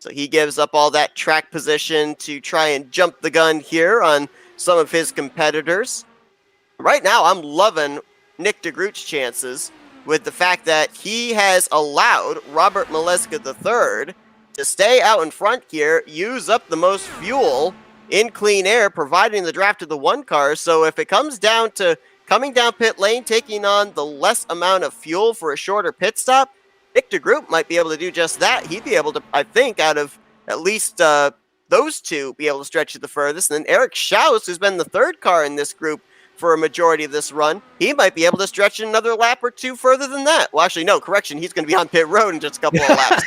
So he gives up all that track position to try and jump the gun here on some of his competitors. Right now, I'm loving Nick DeGroot's chances with the fact that he has allowed Robert Maleska III to stay out in front here, use up the most fuel in clean air, providing the draft of the 1 car. So if it comes down to coming down pit lane, taking on the less amount of fuel for a shorter pit stop, Nick DeGroot might be able to do just that. He'd be able to, I think, out of at least those two, be able to stretch it the furthest. And then Eric Schaus, who's been the 3rd car in this group for a majority of this run, he might be able to stretch it another lap or 2 further than that. Well, actually, no, correction. He's going to be on pit road in just a couple of laps.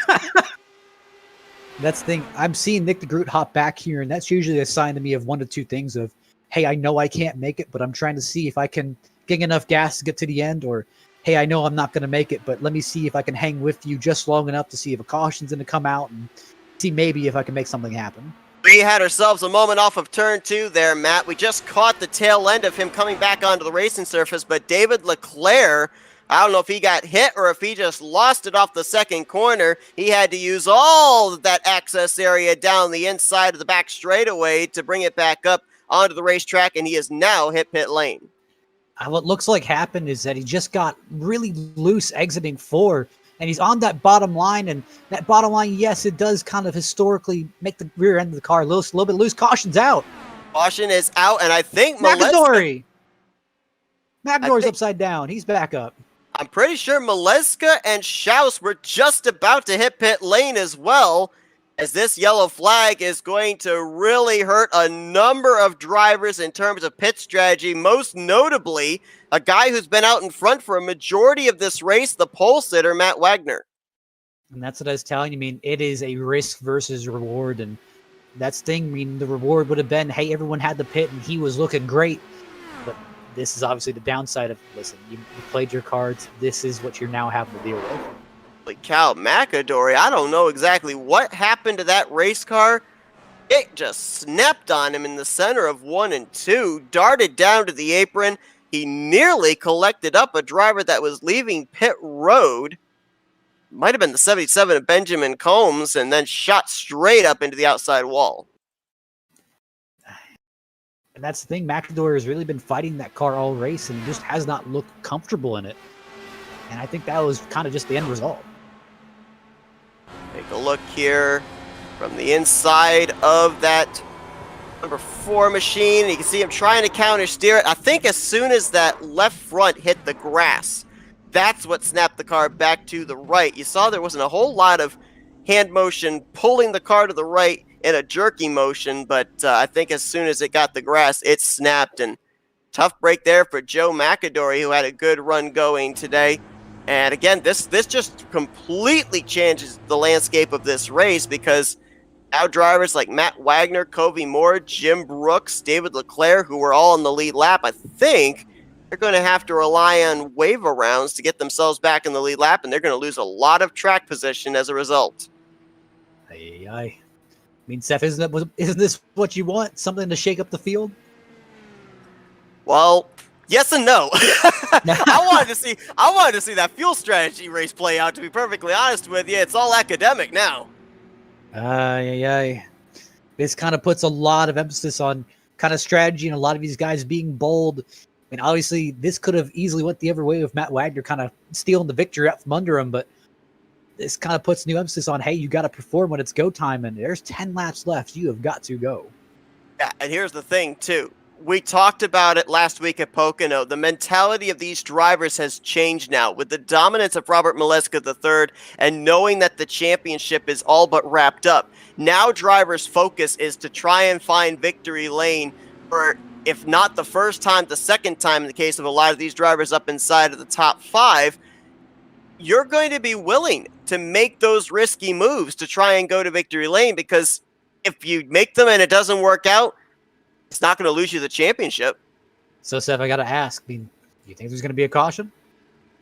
That's the thing. I'm seeing Nick DeGroot hop back here, and that's usually a sign to me of 1 to 2 things of, hey, I know I can't make it, but I'm trying to see if I can get enough gas to get to the end, or hey, I know I'm not going to make it, but let me see if I can hang with you just long enough to see if a caution's going to come out and see maybe if I can make something happen. We had ourselves a moment off of turn 2 there, Matt. We just caught the tail end of him coming back onto the racing surface, but David Leclerc, I don't know if he got hit or if he just lost it off the second corner. He had to use all of that access area down the inside of the back straightaway to bring it back up onto the racetrack, and he has now hit pit lane. What looks like happened is that he just got really loose exiting 4, and he's on that bottom line, and that bottom line, yes, it does kind of historically make the rear end of the car a little bit loose. Caution's out. Caution is out, and I think McAdory's upside down. He's back up. I'm pretty sure Maleska and Schaus were just about to hit pit lane as well, as this yellow flag is going to really hurt a number of drivers in terms of pit strategy, most notably a guy who's been out in front for a majority of this race, the pole sitter, Matt Wagner. And that's what I was telling you. I mean, it is a risk versus reward, and that's the thing. I mean, the reward would have been, hey, everyone had the pit, and he was looking great. But this is obviously the downside of, listen, you played your cards. This is what you're now having to deal with. Holy cow, McAdory, I don't know exactly what happened to that race car. It just snapped on him in the center of 1 and 2, darted down to the apron. He nearly collected up a driver that was leaving pit road. Might have been the 77 of Benjamin Combs, and then shot straight up into the outside wall. And that's the thing. McAdory has really been fighting that car all race and just has not looked comfortable in it. And I think that was kind of just the end result. Take a look here from the inside of that number 4 machine. You can see him trying to counter steer it. I think as soon as that left front hit the grass, that's what snapped the car back to the right. You saw there wasn't a whole lot of hand motion pulling the car to the right in a jerky motion, but I think as soon as it got the grass, it snapped. And tough break there for Joe McAdory, who had a good run going today. And again, this just completely changes the landscape of this race, because now drivers like Matt Wagner, Covey Moore, Jim Brooks, David Leclerc, who were all in the lead lap, I think they're going to have to rely on wave-arounds to get themselves back in the lead lap, and they're going to lose a lot of track position as a result. I mean, Seth, isn't this what you want? Something to shake up the field? Well, yes and no. I wanted to see that fuel strategy race play out, to be perfectly honest with you. It's all academic now. This kind of puts a lot of emphasis on kind of strategy and a lot of these guys being bold. I mean, obviously, this could have easily went the other way with Matt Wagner kind of stealing the victory out from under him, but this kind of puts new emphasis on, hey, you got to perform when it's go time, and there's 10 laps left. You have got to go. Yeah, and here's the thing, too. We talked about it last week at Pocono. The mentality of these drivers has changed now with the dominance of Robert Maleska III and knowing that the championship is all but wrapped up. Now drivers' focus is to try and find victory lane for, if not the first time, the second time in the case of a lot of these drivers up inside of the top 5. you're going to be willing to make those risky moves to try and go to victory lane, because if you make them and it doesn't work out, it's not going to lose you the championship. So, Seth, I got to ask, do you think there's going to be a caution?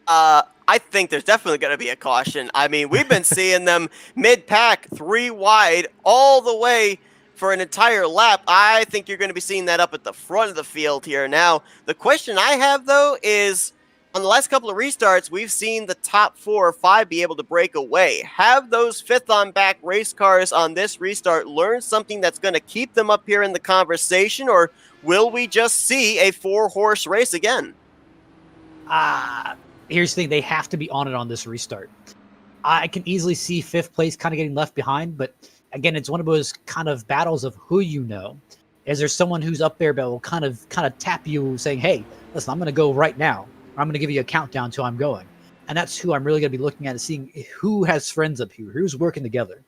I think there's definitely going to be a caution. I mean, we've been seeing them mid-pack, 3 wide, all the way for an entire lap. I think you're going to be seeing that up at the front of the field here. Now, the question I have, though, is on the last couple of restarts, we've seen the top 4 or 5 be able to break away. Have those 5th-on-back race cars on this restart learn something that's going to keep them up here in the conversation, or will we just see a 4-horse race again? Here's the thing. They have to be on it on this restart. I can easily see 5th place kind of getting left behind, but again, it's one of those kind of battles of who you know. Is there someone who's up there that will kind of tap you saying, hey, listen, I'm going to go right now. I'm going to give you a countdown till I'm going. And that's who I'm really going to be looking at, is seeing who has friends up here, who's working together.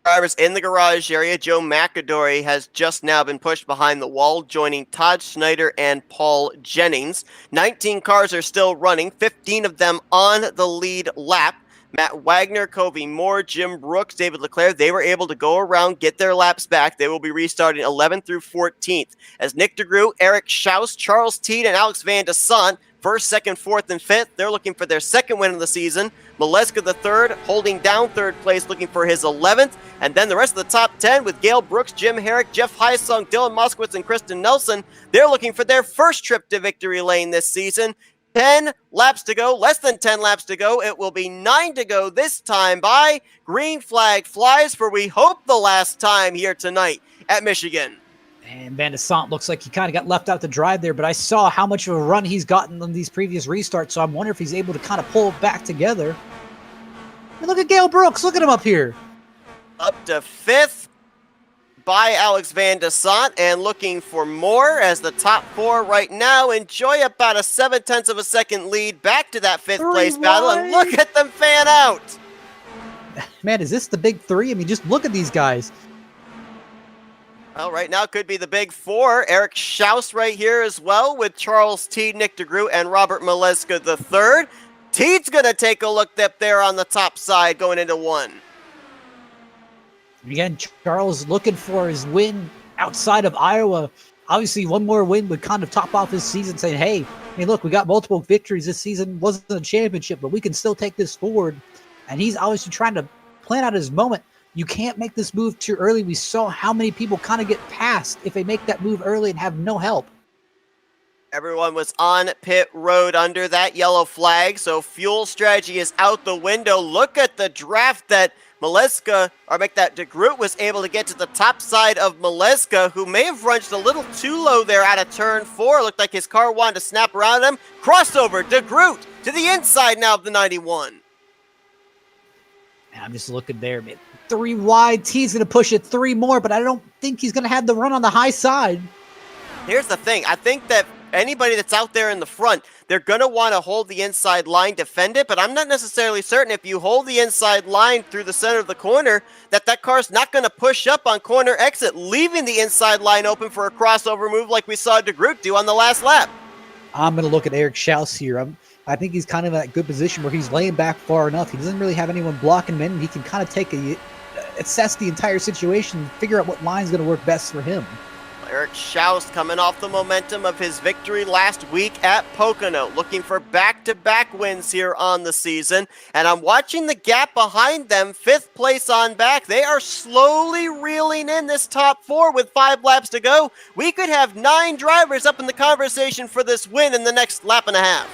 Drivers in the garage area. Joe McAdory has just now been pushed behind the wall, joining Todd Schneider and Paul Jennings. 19 cars are still running, 15 of them on the lead lap. Matt Wagner, Covey Moore, Jim Brooks, David Leclerc, they were able to go around, get their laps back. They will be restarting 11th through 14th. As Nick DeGroot, Eric Schaus, Charles Teed, and Alex Van de Sant, 1st, 2nd, 4th, and 5th, they're looking for their 2nd win of the season. Maleska the 3rd, holding down 3rd place, looking for his 11th. And then the rest of the top 10 with Gail Brooks, Jim Herrick, Jeff Heisung, Dylan Moskowitz, and Kristen Nelson. They're looking for their first trip to victory lane this season. 10 laps to go, less than 10 laps to go. It will be 9 to go this time by. Green flag flies for, we hope, the last time here tonight at Michigan. And Van de Sant looks like he kind of got left out to dry there, but I saw how much of a run he's gotten on these previous restarts, so I'm wondering if he's able to kind of pull it back together. And look at Gail Brooks. Look at him up here. Up to 5th by Alex Van de Sant, and looking for more as the top 4 right now enjoy about a 0.7 of a second lead back to that 5th place battle, and look at them fan out. Man, is this the big 3? I mean, just look at these guys. Well, right now could be the big 4. Eric Schaus right here as well, with Charles Teed, Nick DeGroot, and Robert Maleska the 3rd. Teed's going to take a look up there on the top side going into 1. Again, Charles looking for his win outside of Iowa. Obviously, one more win would kind of top off his season, saying, hey, look, we got multiple victories this season. Wasn't a championship, but we can still take this forward. And he's obviously trying to plan out his moment. You can't make this move too early. We saw how many people kind of get passed if they make that move early and have no help. Everyone was on pit road under that yellow flag, so fuel strategy is out the window. Look at the draft that DeGroot was able to get to the top side of Maleska, who may have runched a little too low there out of turn 4. Looked like his car wanted to snap around him. Crossover, DeGroot to the inside now of the 91. And I'm just looking there, man. 3 wide. T's going to push it 3 more, but I don't think he's going to have the run on the high side. Here's the thing. I think that anybody that's out there in the front, they're going to want to hold the inside line, defend it, but I'm not necessarily certain if you hold the inside line through the center of the corner that car's not going to push up on corner exit, leaving the inside line open for a crossover move like we saw DeGroot do on the last lap. I'm going to look at Eric Schaus here. I think he's kind of in that good position where he's laying back far enough. He doesn't really have anyone blocking him in, and he can kind of assess the entire situation and figure out what line's going to work best for him. Eric Schaus coming off the momentum of his victory last week at Pocono, looking for back-to-back wins here on the season. And I'm watching the gap behind them, 5th place on back. They are slowly reeling in this top 4 with 5 laps to go. We could have 9 drivers up in the conversation for this win in the next lap and a half.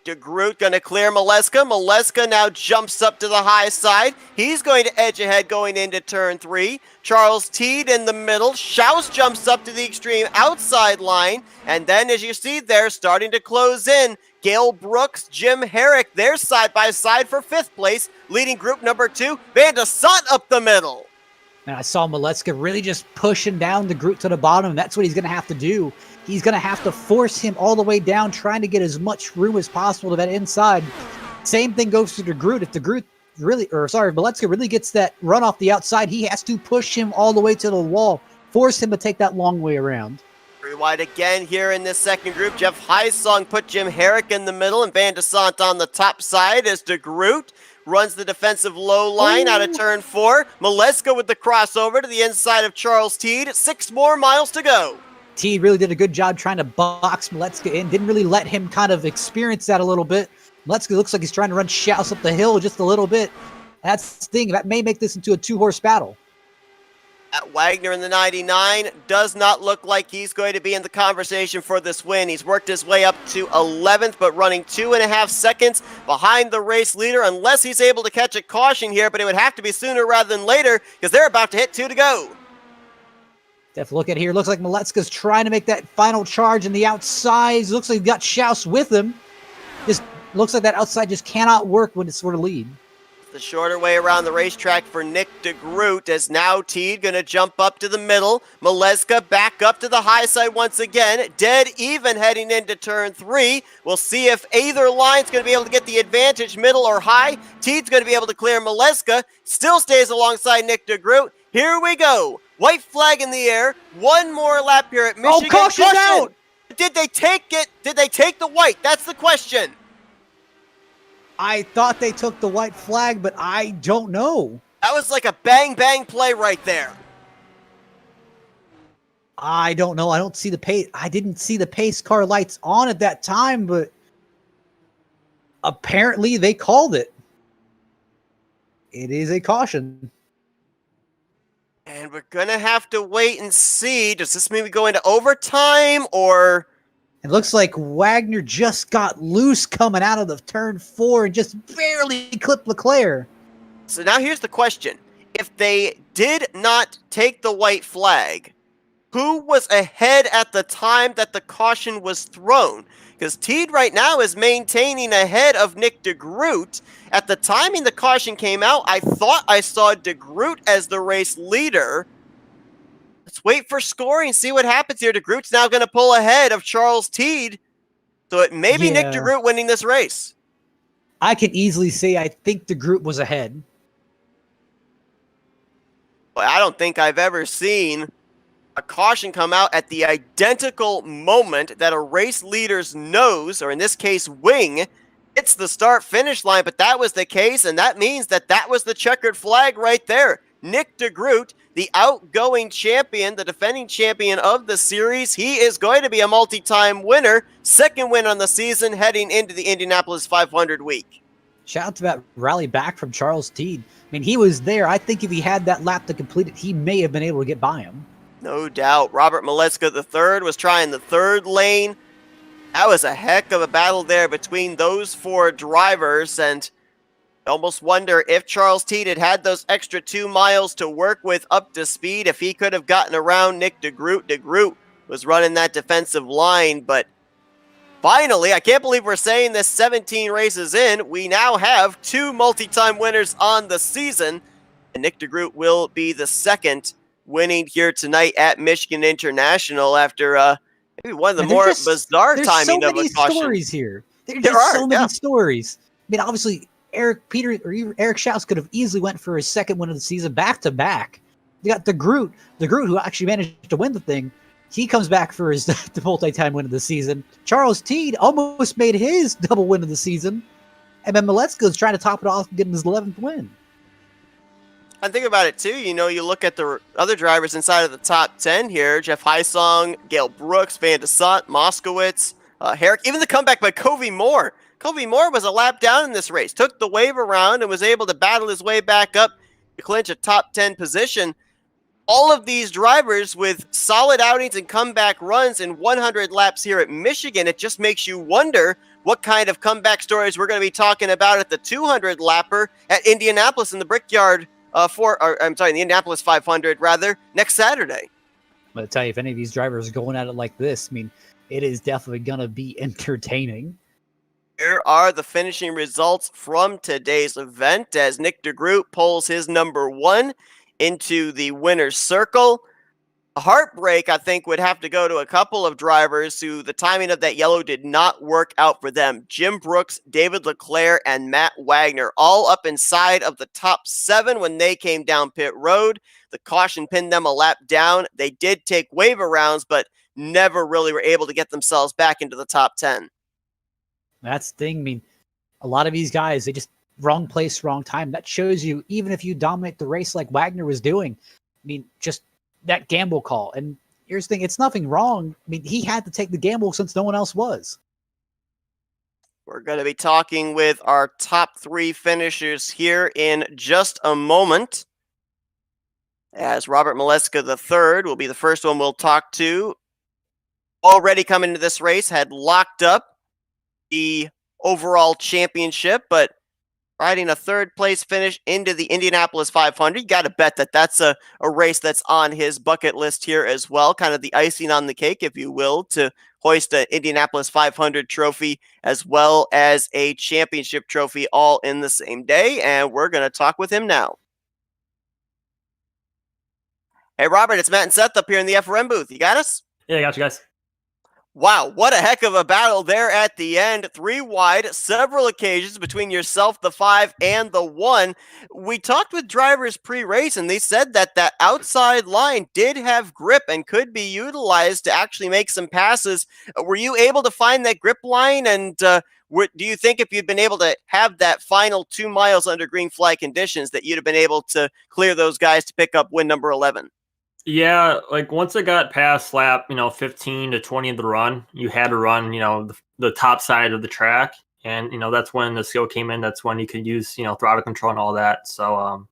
DeGroot going to clear Maleska. Maleska now jumps up to the high side. He's going to edge ahead going into turn 3. Charles Teed in the middle. Schaus jumps up to the extreme outside line. And then, as you see there, starting to close in, Gail Brooks, Jim Herrick, they're side by side for 5th place, leading group number 2. Van de Sant up the middle. And I saw Maleska really just pushing down DeGroot to the bottom, and that's what he's going to have to do. He's going to have to force him all the way down, trying to get as much room as possible to that inside. Same thing goes to DeGroot. If Maleska really gets that run off the outside, he has to push him all the way to the wall, force him to take that long way around. Very wide again here in this second group. Jeff Heisong put Jim Herrick in the middle and Van de Sant on the top side as De Groot runs the defensive low line out of turn 4. Maleska with the crossover to the inside of Charles Teed. 6 more miles to go. Teed really did a good job trying to box Maleska in. Didn't really let him kind of experience that a little bit. Maleska looks like he's trying to run Schaus up the hill just a little bit. That's the thing. That may make this into a 2-horse battle. At Wagner in the 99 does not look like he's going to be in the conversation for this win. He's worked his way up to 11th, but running 2.5 seconds behind the race leader unless he's able to catch a caution here, but it would have to be sooner rather than later because they're about to hit 2 to go. Definitely look at here. Looks like Maleska's trying to make that final charge in the outside. Looks like he's got Schaus with him. Just looks like that outside just cannot work when it's sort of lead. The shorter way around the racetrack for Nick De Groot as now Teed going to jump up to the middle. Maleska back up to the high side once again. Dead even heading into turn 3. We'll see if either line's going to be able to get the advantage, middle or high. Teed's going to be able to clear Maleska. Still stays alongside Nick De Groot. Here we go. White flag in the air. One more lap here at Michigan. Oh, caution out! Did they take it? Did they take the white? That's the question. I thought they took the white flag, but I don't know. That was like a bang-bang play right there. I don't know. I don't see the pace. I didn't see the pace car lights on at that time, but apparently they called it. It is a caution. And we're going to have to wait and see. Does this mean we go into overtime or... It looks like Wagner just got loose coming out of the turn 4 and just barely clipped Leclerc. So now here's the question. If they did not take the white flag, who was ahead at the time that the caution was thrown? Because Teed right now is maintaining ahead of Nick De Groot. At the timing the caution came out, I thought I saw De Groot as the race leader. Let's wait for scoring, see what happens here. De Groot's now going to pull ahead of Charles Teed. So it may be Nick De Groot winning this race. I can easily say I think De Groot was ahead. But I don't think I've ever seen a caution come out at the identical moment that a race leader's nose, or in this case wing, hits the start-finish line. But that was the case, and that means that that was the checkered flag right there. Nick De Groot, the outgoing champion, the defending champion of the series. He is going to be a multi-time winner. Second win on the season heading into the Indianapolis 500 week. Shout out to that rally back from Charles Teed. I mean, he was there. I think if he had that lap to complete it, he may have been able to get by him. No doubt. Robert Maleska III was trying the third lane. That was a heck of a battle there between those 4 drivers, and I almost wonder if Charles Teed had had those extra 2 miles to work with up to speed, if he could have gotten around Nick De Groot. De Groot was running that defensive line, but finally, I can't believe we're saying this 17 races in, we now have 2 multi-time winners on the season, and Nick De Groot will be the second winning here tonight at Michigan International after maybe one of the more bizarre timing of a caution. There's so many stories here. There's so many stories. I mean, obviously, Eric Schaus could have easily went for his second win of the season back to back. You got De Groot who actually managed to win the thing. He comes back for his the multi-time win of the season. Charles Teed almost made his double win of the season. And then Maleska's trying to top it off and get his 11th win. And think about it, too. You know, you look at the other drivers inside of the top 10 here. Jeff Heisong, Gail Brooks, Van de Sant, Moskowitz, Herrick. Even the comeback by Covey Moore. Covey Moore was a lap down in this race. Took the wave around and was able to battle his way back up to clinch a top 10 position. All of these drivers with solid outings and comeback runs in 100 laps here at Michigan. It just makes you wonder what kind of comeback stories we're going to be talking about at the 200 lapper at Indianapolis in the Brickyard the Indianapolis 500 rather, next Saturday. I'm going to tell you, if any of these drivers are going at it like this, I mean, it is definitely going to be entertaining. Here are the finishing results from today's event as Nick De Groot pulls his number 1 into the winner's circle. A heartbreak, I think, would have to go to a couple of drivers who the timing of that yellow did not work out for them. Jim Brooks, David Leclerc, and Matt Wagner, all up inside of the top 7 when they came down pit road. The caution pinned them a lap down. They did take waiver rounds, but never really were able to get themselves back into the top 10. That's the thing. I mean, a lot of these guys, they just wrong place, wrong time. That shows you, even if you dominate the race like Wagner was doing, I mean, just that gamble call. And here's the thing, it's nothing wrong. I mean, he had to take the gamble since no one else was. We're going to be talking with our top 3 finishers here in just a moment, as Robert Maleska III will be the first one we'll talk to. Already coming into this race, had locked up the overall championship, but riding a 3rd place finish into the Indianapolis 500. You got to bet that that's a race that's on his bucket list here as well. Kind of the icing on the cake, if you will, to hoist an Indianapolis 500 trophy as well as a championship trophy all in the same day. And we're going to talk with him now. Hey, Robert, it's Matt and Seth up here in the FRM booth. You got us? Yeah, I got you guys. Wow, what a heck of a battle there at the end. 3 wide, several occasions between yourself, the 5, and the 1. We talked with drivers pre-race, and they said that that outside line did have grip and could be utilized to actually make some passes. Were you able to find that grip line? And do you think if you'd been able to have that final 2 miles under green flag conditions that you'd have been able to clear those guys to pick up win number 11? Yeah, like once it got past lap, 15 to 20 of the run, you had to run, the top side of the track. And, that's when the skill came in. That's when you could use, throttle control and all that. So,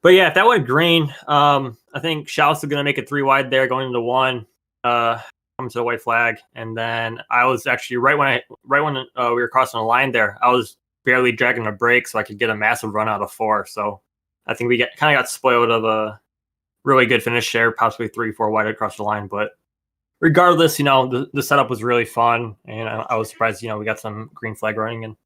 but yeah, if that went green, I think Schaus is going to make it 3 wide there going into 1, coming to the white flag. And then I was actually right when we were crossing the line there, I was barely dragging the brake so I could get a massive run out of 4. So I think we kind of got spoiled of a really good finish there, possibly 3-4 wide across the line. But regardless, the setup was really fun, and I was surprised, we got some green flag running. And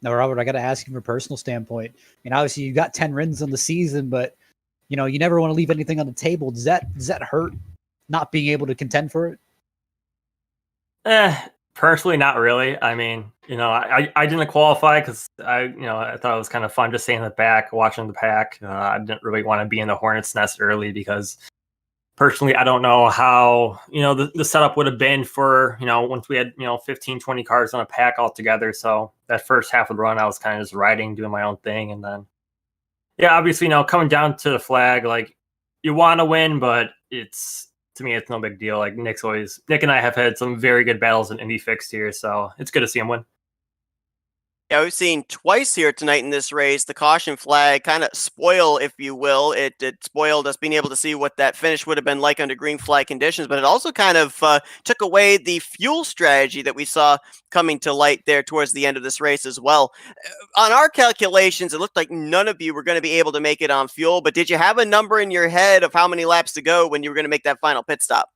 now, Robert, I got to ask you from a personal standpoint. I mean, obviously you got 10 wins on the season, but you never want to leave anything on the table. Does that hurt not being able to contend for it? Personally, not really. I mean, I didn't qualify because I thought it was kind of fun just staying in the back, watching the pack. I didn't really want to be in the hornet's nest early because personally, I don't know how, the setup would have been for, once we had, 15, 20 cars on a pack all together. So that first half of the run, I was kind of just riding, doing my own thing. And then, yeah, obviously, coming down to the flag, like you want to win, but to me, it's no big deal. Like Nick and I have had some very good battles in Indy Fixed here, so it's good to see him win. Yeah, we've seen twice here tonight in this race the caution flag kind of spoil, if you will. It spoiled us being able to see what that finish would have been like under green flag conditions, but it also kind of took away the fuel strategy that we saw coming to light there towards the end of this race as well. On our calculations, it looked like none of you were going to be able to make it on fuel, but did you have a number in your head of how many laps to go when you were going to make that final pit stop?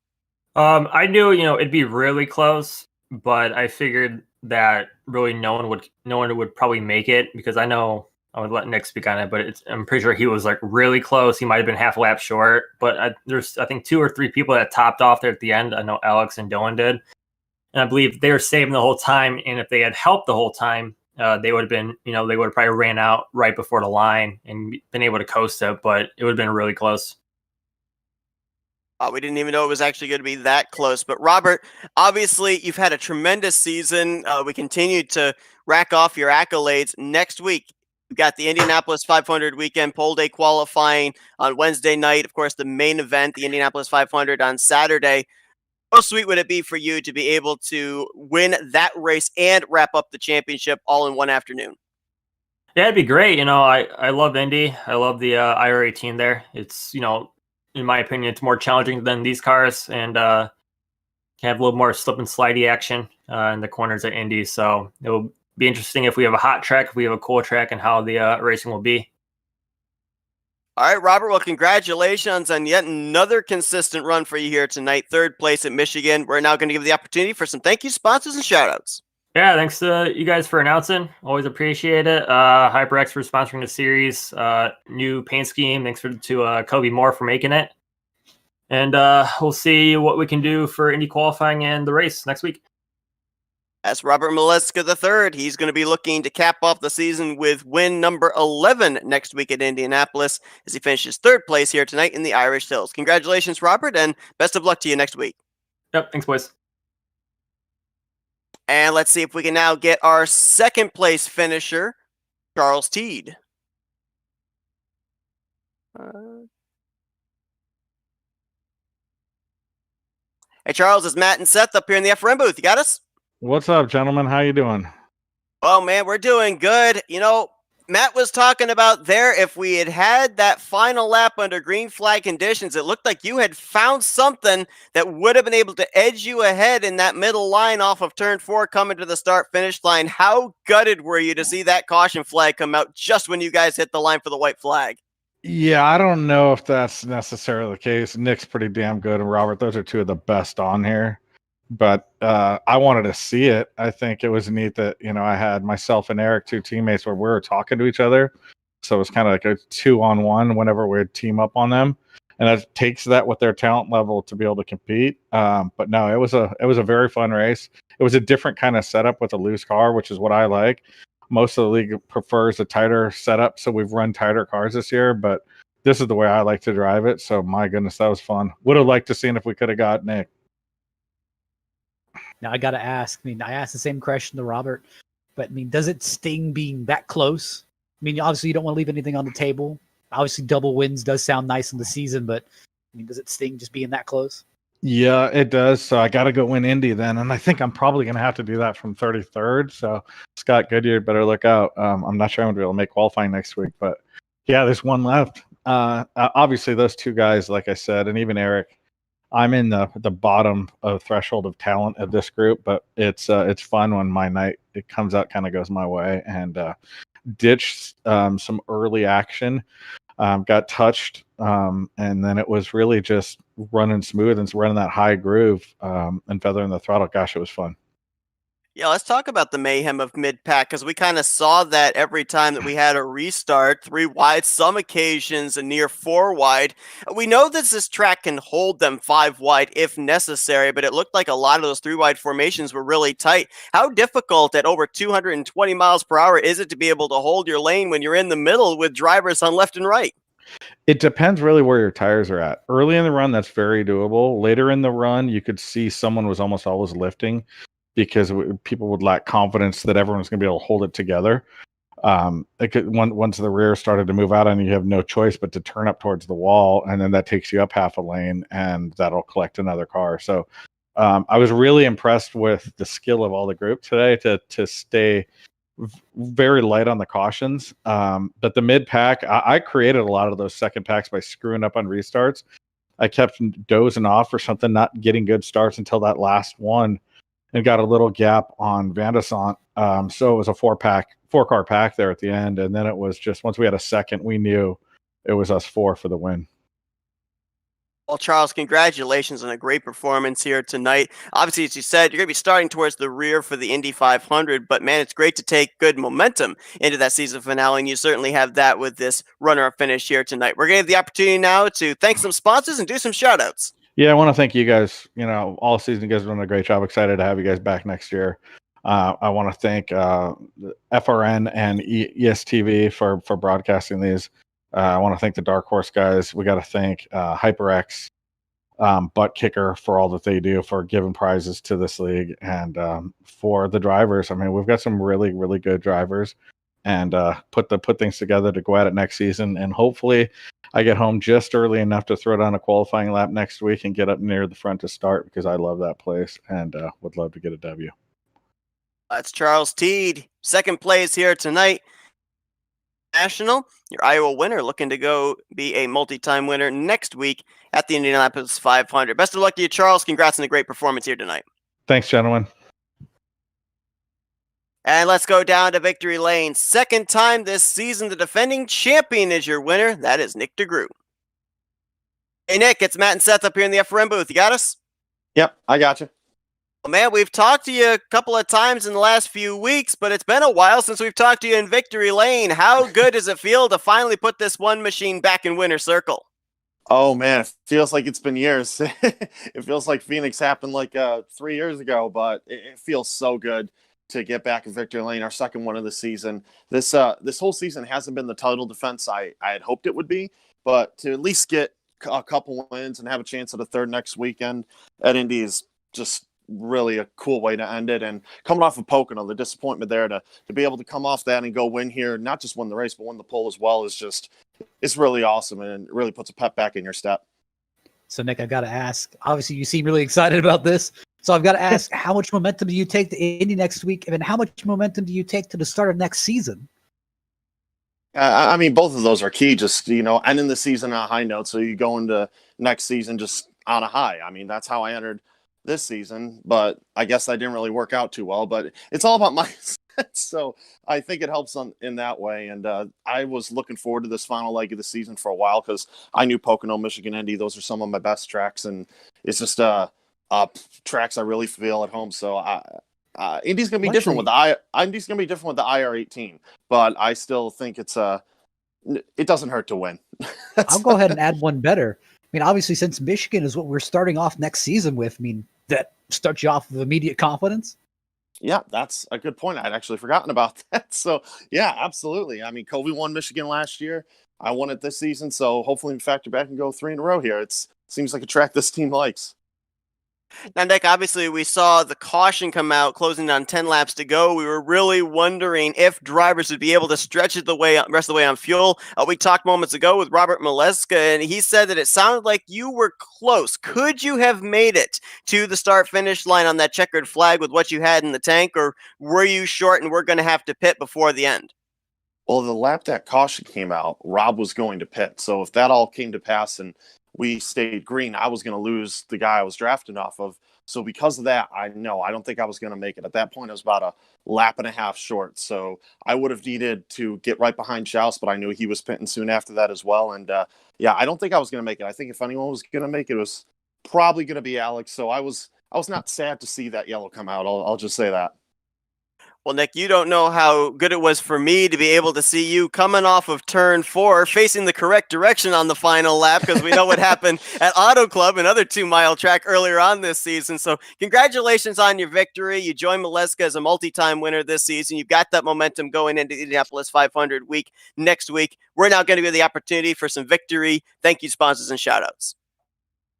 I knew, it'd be really close, but I figured that really no one would probably make it because I know I would let Nick speak on it, but I'm pretty sure he was like really close. He might have been half a lap short, but there's I think 2 or 3 people that topped off there at the end. I know Alex and Dylan did, and I believe they were saving the whole time. And if they had helped the whole time, they would have been, they would have probably ran out right before the line and been able to coast it, but it would have been really close. We didn't even know it was actually going to be that close. But Robert, obviously you've had a tremendous season. We continue to rack off your accolades. Next week, we've got the Indianapolis 500 weekend pole day qualifying on Wednesday night. Of course, the main event, the Indianapolis 500 on Saturday. How sweet would it be for you to be able to win that race and wrap up the championship all in one afternoon? Yeah, it'd be great. I love Indy. I love the IR18 there. It's, in my opinion, it's more challenging than these cars and can have a little more slip and slidey action in the corners at Indy. So it will be interesting if we have a hot track, if we have a cool track, and how the racing will be. All right, Robert. Well, congratulations on yet another consistent run for you here tonight. 3rd place at Michigan. We're now going to give the opportunity for some thank you sponsors and shout outs. Yeah, thanks to you guys for announcing. Always appreciate it. HyperX for sponsoring the series. New paint scheme. Thanks to Kobe Moore for making it. And we'll see what we can do for Indy qualifying and the race next week. That's Robert Mileska III. He's going to be looking to cap off the season with win number 11 next week at Indianapolis as he finishes third place here tonight in the Irish Hills. Congratulations, Robert, and best of luck to you next week. Yep, thanks, boys. And let's see if we can now get our second place finisher, Charles Teed. Hey, Charles, it's Matt and Seth up here in the FRM booth. You got us? What's up, gentlemen? How you doing? Oh, man, we're doing good. You know, Matt was talking about there, if we had had that final lap under green flag conditions, it looked like you had found something that would have been able to edge you ahead in that middle line off of turn 4 coming to the start-finish line. How gutted were you to see that caution flag come out just when you guys hit the line for the white flag? Yeah, I don't know if that's necessarily the case. Nick's pretty damn good, and Robert, those are two of the best on here. But I wanted to see it. I think it was neat that, I had myself and Eric, two teammates, where we were talking to each other. So it was kind of like a 2-on-1 whenever we'd team up on them. And it takes that with their talent level to be able to compete. But no, it was a very fun race. It was a different kind of setup with a loose car, which is what I like. Most of the league prefers a tighter setup, so we've run tighter cars this year, but this is the way I like to drive it. So my goodness, that was fun. Would have liked to seen if we could have got Nick. Now I got to ask. I mean, I asked the same question to Robert, but I mean, does it sting being that close? I mean, obviously you don't want to leave anything on the table. Obviously, double wins does sound nice in the season, but I mean, does it sting just being that close? Yeah, it does. So I got to go win Indy then, and I think I'm probably going to have to do that from 33rd. So Scott Goodyear better look out. I'm not sure I'm going to be able to make qualifying next week, but yeah, there's one left. Obviously, those two guys, like I said, and even Eric, I'm in the bottom of threshold of talent of this group, but it's fun when my night it comes out kind of goes my way, and ditched some early action, got touched, and then it was really just running smooth and running that high groove, and feathering the throttle. Gosh, it was fun. Yeah, let's talk about the mayhem of mid-pack, because we kind of saw that every time that we had a restart, 3 wide, some occasions a near 4 wide. We know that this track can hold them 5 wide if necessary, but it looked like a lot of those 3 wide formations were really tight. How difficult at over 220 miles per hour is it to be able to hold your lane when you're in the middle with drivers on left and right? It depends really where your tires are at. Early in the run, that's very doable. Later in the run, you could see someone was almost always lifting, because people would lack confidence that everyone's going to be able to hold it together. Once the rear started to move out, and you have no choice but to turn up towards the wall, and then that takes you up half a lane, and that'll collect another car. So I was really impressed with the skill of all the group today to stay very light on the cautions. But the mid pack, I created a lot of those second packs by screwing up on restarts. I kept dozing off or something, not getting good starts until that last one, and got a little gap on Vandesant. So it was a 4-car pack there at the end. And then it was just, once we had a second, we knew it was us 4 for the win. Well, Charles, congratulations on a great performance here tonight. Obviously, as you said, you're going to be starting towards the rear for the Indy 500, but man, it's great to take good momentum into that season finale, and you certainly have that with this runner-up finish here tonight. We're going to have the opportunity now to thank some sponsors and do some shout-outs. Yeah, I want to thank you guys. All season, you guys have done a great job. Excited to have you guys back next year. I want to thank FRN and ESTV for broadcasting these. I want to thank the Dark Horse guys. We got to thank HyperX, Butt Kicker, for all that they do for giving prizes to this league, and for the drivers. I mean, we've got some really, really good drivers, and put things together to go at it next season. And hopefully I get home just early enough to throw down a qualifying lap next week and get up near the front to start, because I love that place and would love to get a W. That's Charles Teed, second place here tonight. National, your Iowa winner, looking to go be a multi-time winner next week at the Indianapolis 500. Best of luck to you, Charles. Congrats on a great performance here tonight. Thanks, gentlemen. And let's go down to victory lane. Second time this season, the defending champion is your winner. That is Nick DeGroot. Hey, Nick, it's Matt and Seth up here in the FRM booth. You got us? Yep, I got you. Well, man, we've talked to you a couple of times in the last few weeks, but it's been a while since we've talked to you in Victory Lane. How good does it feel to finally put this one machine back in winner's circle? Oh man, it feels like it's been years. It feels like Phoenix happened like 3 years ago, but it feels so good to get back in victory lane. Our second one of the season. This whole season hasn't been the title defense I had hoped it would be, but to at least get a couple wins and have a chance at a third next weekend at Indy is just really a cool way to end it. And coming off of Pocono, the disappointment there to be able to come off that and go win here, not just win the race but win the pole as well, is just it's really awesome and it really puts a pep back in your step. So, Nick, I've got to ask. Obviously, you seem really excited about this. So, I've got to ask, how much momentum do you take to Indy next week? And then how much momentum do you take to the start of next season? I mean, both of those are key. Just, ending the season on a high note, so you go into next season just on a high. I mean, that's how I entered this season, but I guess I didn't really work out too well. But it's all about mindset, so I think it helps in that way. And I was looking forward to this final leg of the season for a while because I knew Pocono, Michigan, Indy; those are some of my best tracks, and it's just tracks I really feel at home. So Indy's gonna be different with Indy's gonna be different with the IR18, but I still think it doesn't hurt to win. I'll go ahead and add one better. I mean, obviously, since Michigan is what we're starting off next season with, I mean, that starts you off with immediate confidence. Yeah, that's a good point. I'd actually forgotten about that. So, yeah, absolutely. I mean, Covey won Michigan last year. I won it this season. So hopefully we factor back and go 3 in a row here. It seems like a track this team likes. Now, Nick, obviously we saw the caution come out, closing on 10 laps to go. We were really wondering if drivers would be able to stretch it the rest of the way on fuel. We talked moments ago with Robert Mileska, and he said that it sounded like you were close. Could you have made it to the start-finish line on that checkered flag with what you had in the tank, or were you short and we're going to have to pit before the end? Well, the lap that caution came out, Rob was going to pit. So if that all came to pass and we stayed green, I was going to lose the guy I was drafting off of. So because of that, I don't think I was going to make it. At that point, I was about a lap and a half short. So I would have needed to get right behind Schaus, but I knew he was pitting soon after that as well. And I don't think I was going to make it. I think if anyone was going to make it, it was probably going to be Alex. So I was not sad to see that yellow come out. I'll just say that. Well, Nick, you don't know how good it was for me to be able to see you coming off of turn 4, facing the correct direction on the final lap, because we know what happened at Auto Club, another 2-mile track earlier on this season. So congratulations on your victory. You joined Mileska as a multi-time winner this season. You've got that momentum going into the Indianapolis 500 week next week. We're now going to give you the opportunity for some victory. Thank you, sponsors, and shout-outs.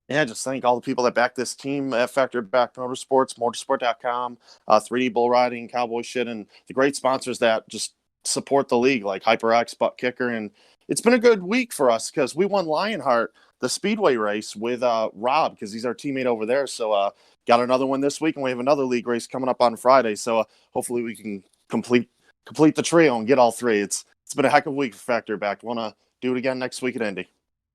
Yeah, just thank all the people that back this team at Factor Back Motorsports, motorsport.com, 3D Bull Riding, Cowboy Shit, and the great sponsors that just support the league, like HyperX, Butt Kicker. And it's been a good week for us because we won Lionheart, the Speedway race, with Rob, because he's our teammate over there. So got another one this week, and we have another league race coming up on Friday. So hopefully we can complete the trio and get all 3. It's been a heck of a week for Factor Back. Want to do it again next week at Indy.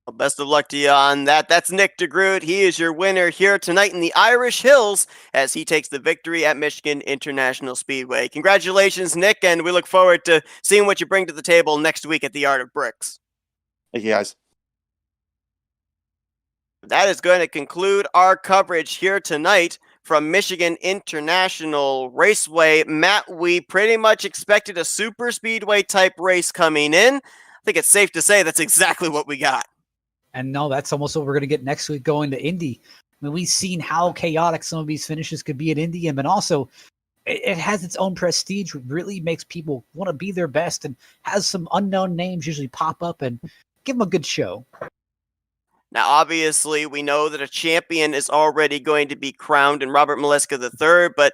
Well, best of luck to you on that. That's Nick DeGroot. He is your winner here tonight in the Irish Hills as he takes the victory at Michigan International Speedway. Congratulations, Nick, and we look forward to seeing what you bring to the table next week at the Art of Bricks. Thank you, guys. That is going to conclude our coverage here tonight from Michigan International Raceway. Matt, we pretty much expected a super speedway type race coming in. I think it's safe to say that's exactly what we got. And no, that's almost what we're going to get next week going to Indy. I mean, we've seen how chaotic some of these finishes could be at Indy, and also it has its own prestige, which really makes people want to be their best, and has some unknown names usually pop up and give them a good show. Now, obviously, we know that a champion is already going to be crowned in Robert Mileska III, but,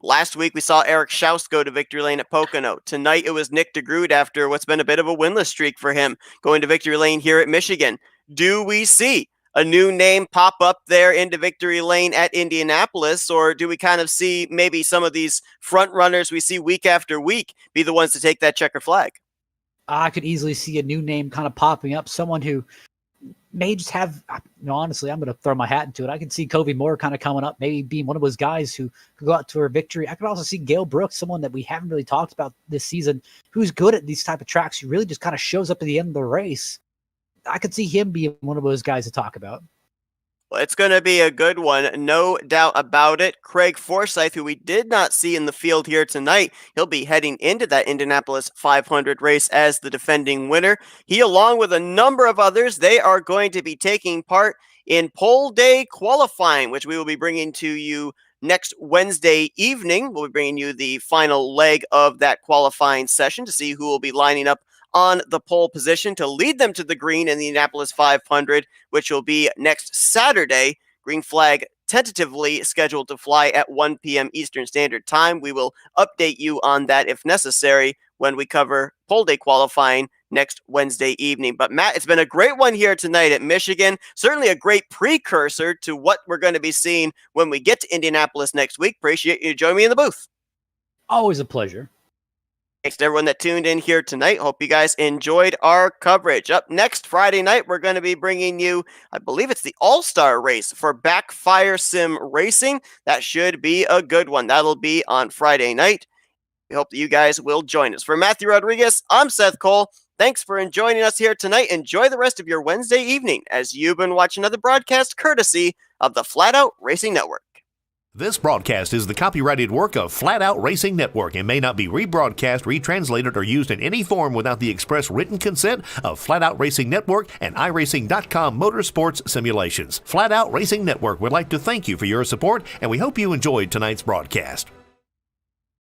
last week we saw Eric Schaus go to victory lane at Pocono. Tonight it was Nick DeGroot after what's been a bit of a winless streak for him going to victory lane here at Michigan. Do we see a new name pop up there into victory lane at Indianapolis, or do we kind of see maybe some of these front runners we see week after week be the ones to take that checker flag? I could easily see a new name kind of popping up, someone who may just have, honestly, I'm going to throw my hat into it. I can see Covey Moore kind of coming up, maybe being one of those guys who could go out to a victory. I could also see Gail Brooks, someone that we haven't really talked about this season, who's good at these type of tracks, who really just kind of shows up at the end of the race. I could see him being one of those guys to talk about. Well, it's going to be a good one, no doubt about it. Craig Forsyth, who we did not see in the field here tonight, he'll be heading into that Indianapolis 500 race as the defending winner. He, along with a number of others, they are going to be taking part in Pole Day qualifying, which we will be bringing to you next Wednesday evening. We'll be bringing you the final leg of that qualifying session to see who will be lining up on the pole position to lead them to the green in the Indianapolis 500, which will be next Saturday. Green flag tentatively scheduled to fly at 1 p.m. Eastern Standard Time. We will update you on that if necessary when we cover pole day qualifying next Wednesday evening. But Matt, it's been a great one here tonight at Michigan. Certainly a great precursor to what we're going to be seeing when we get to Indianapolis next week. Appreciate you joining me in the booth. Always a pleasure. Thanks to everyone that tuned in here tonight. Hope you guys enjoyed our coverage. Up next Friday night, we're going to be bringing you, I believe it's the All-Star race for Backfire Sim Racing. That should be a good one. That'll be on Friday night. We hope that you guys will join us. For Matthew Rodriguez, I'm Seth Cole. Thanks for joining us here tonight. Enjoy the rest of your Wednesday evening as you've been watching another broadcast courtesy of the Flat Out Racing Network. This broadcast is the copyrighted work of Flat Out Racing Network and may not be rebroadcast, retranslated, or used in any form without the express written consent of Flat Out Racing Network and iRacing.com Motorsports Simulations. Flat Out Racing Network would like to thank you for your support, and we hope you enjoyed tonight's broadcast.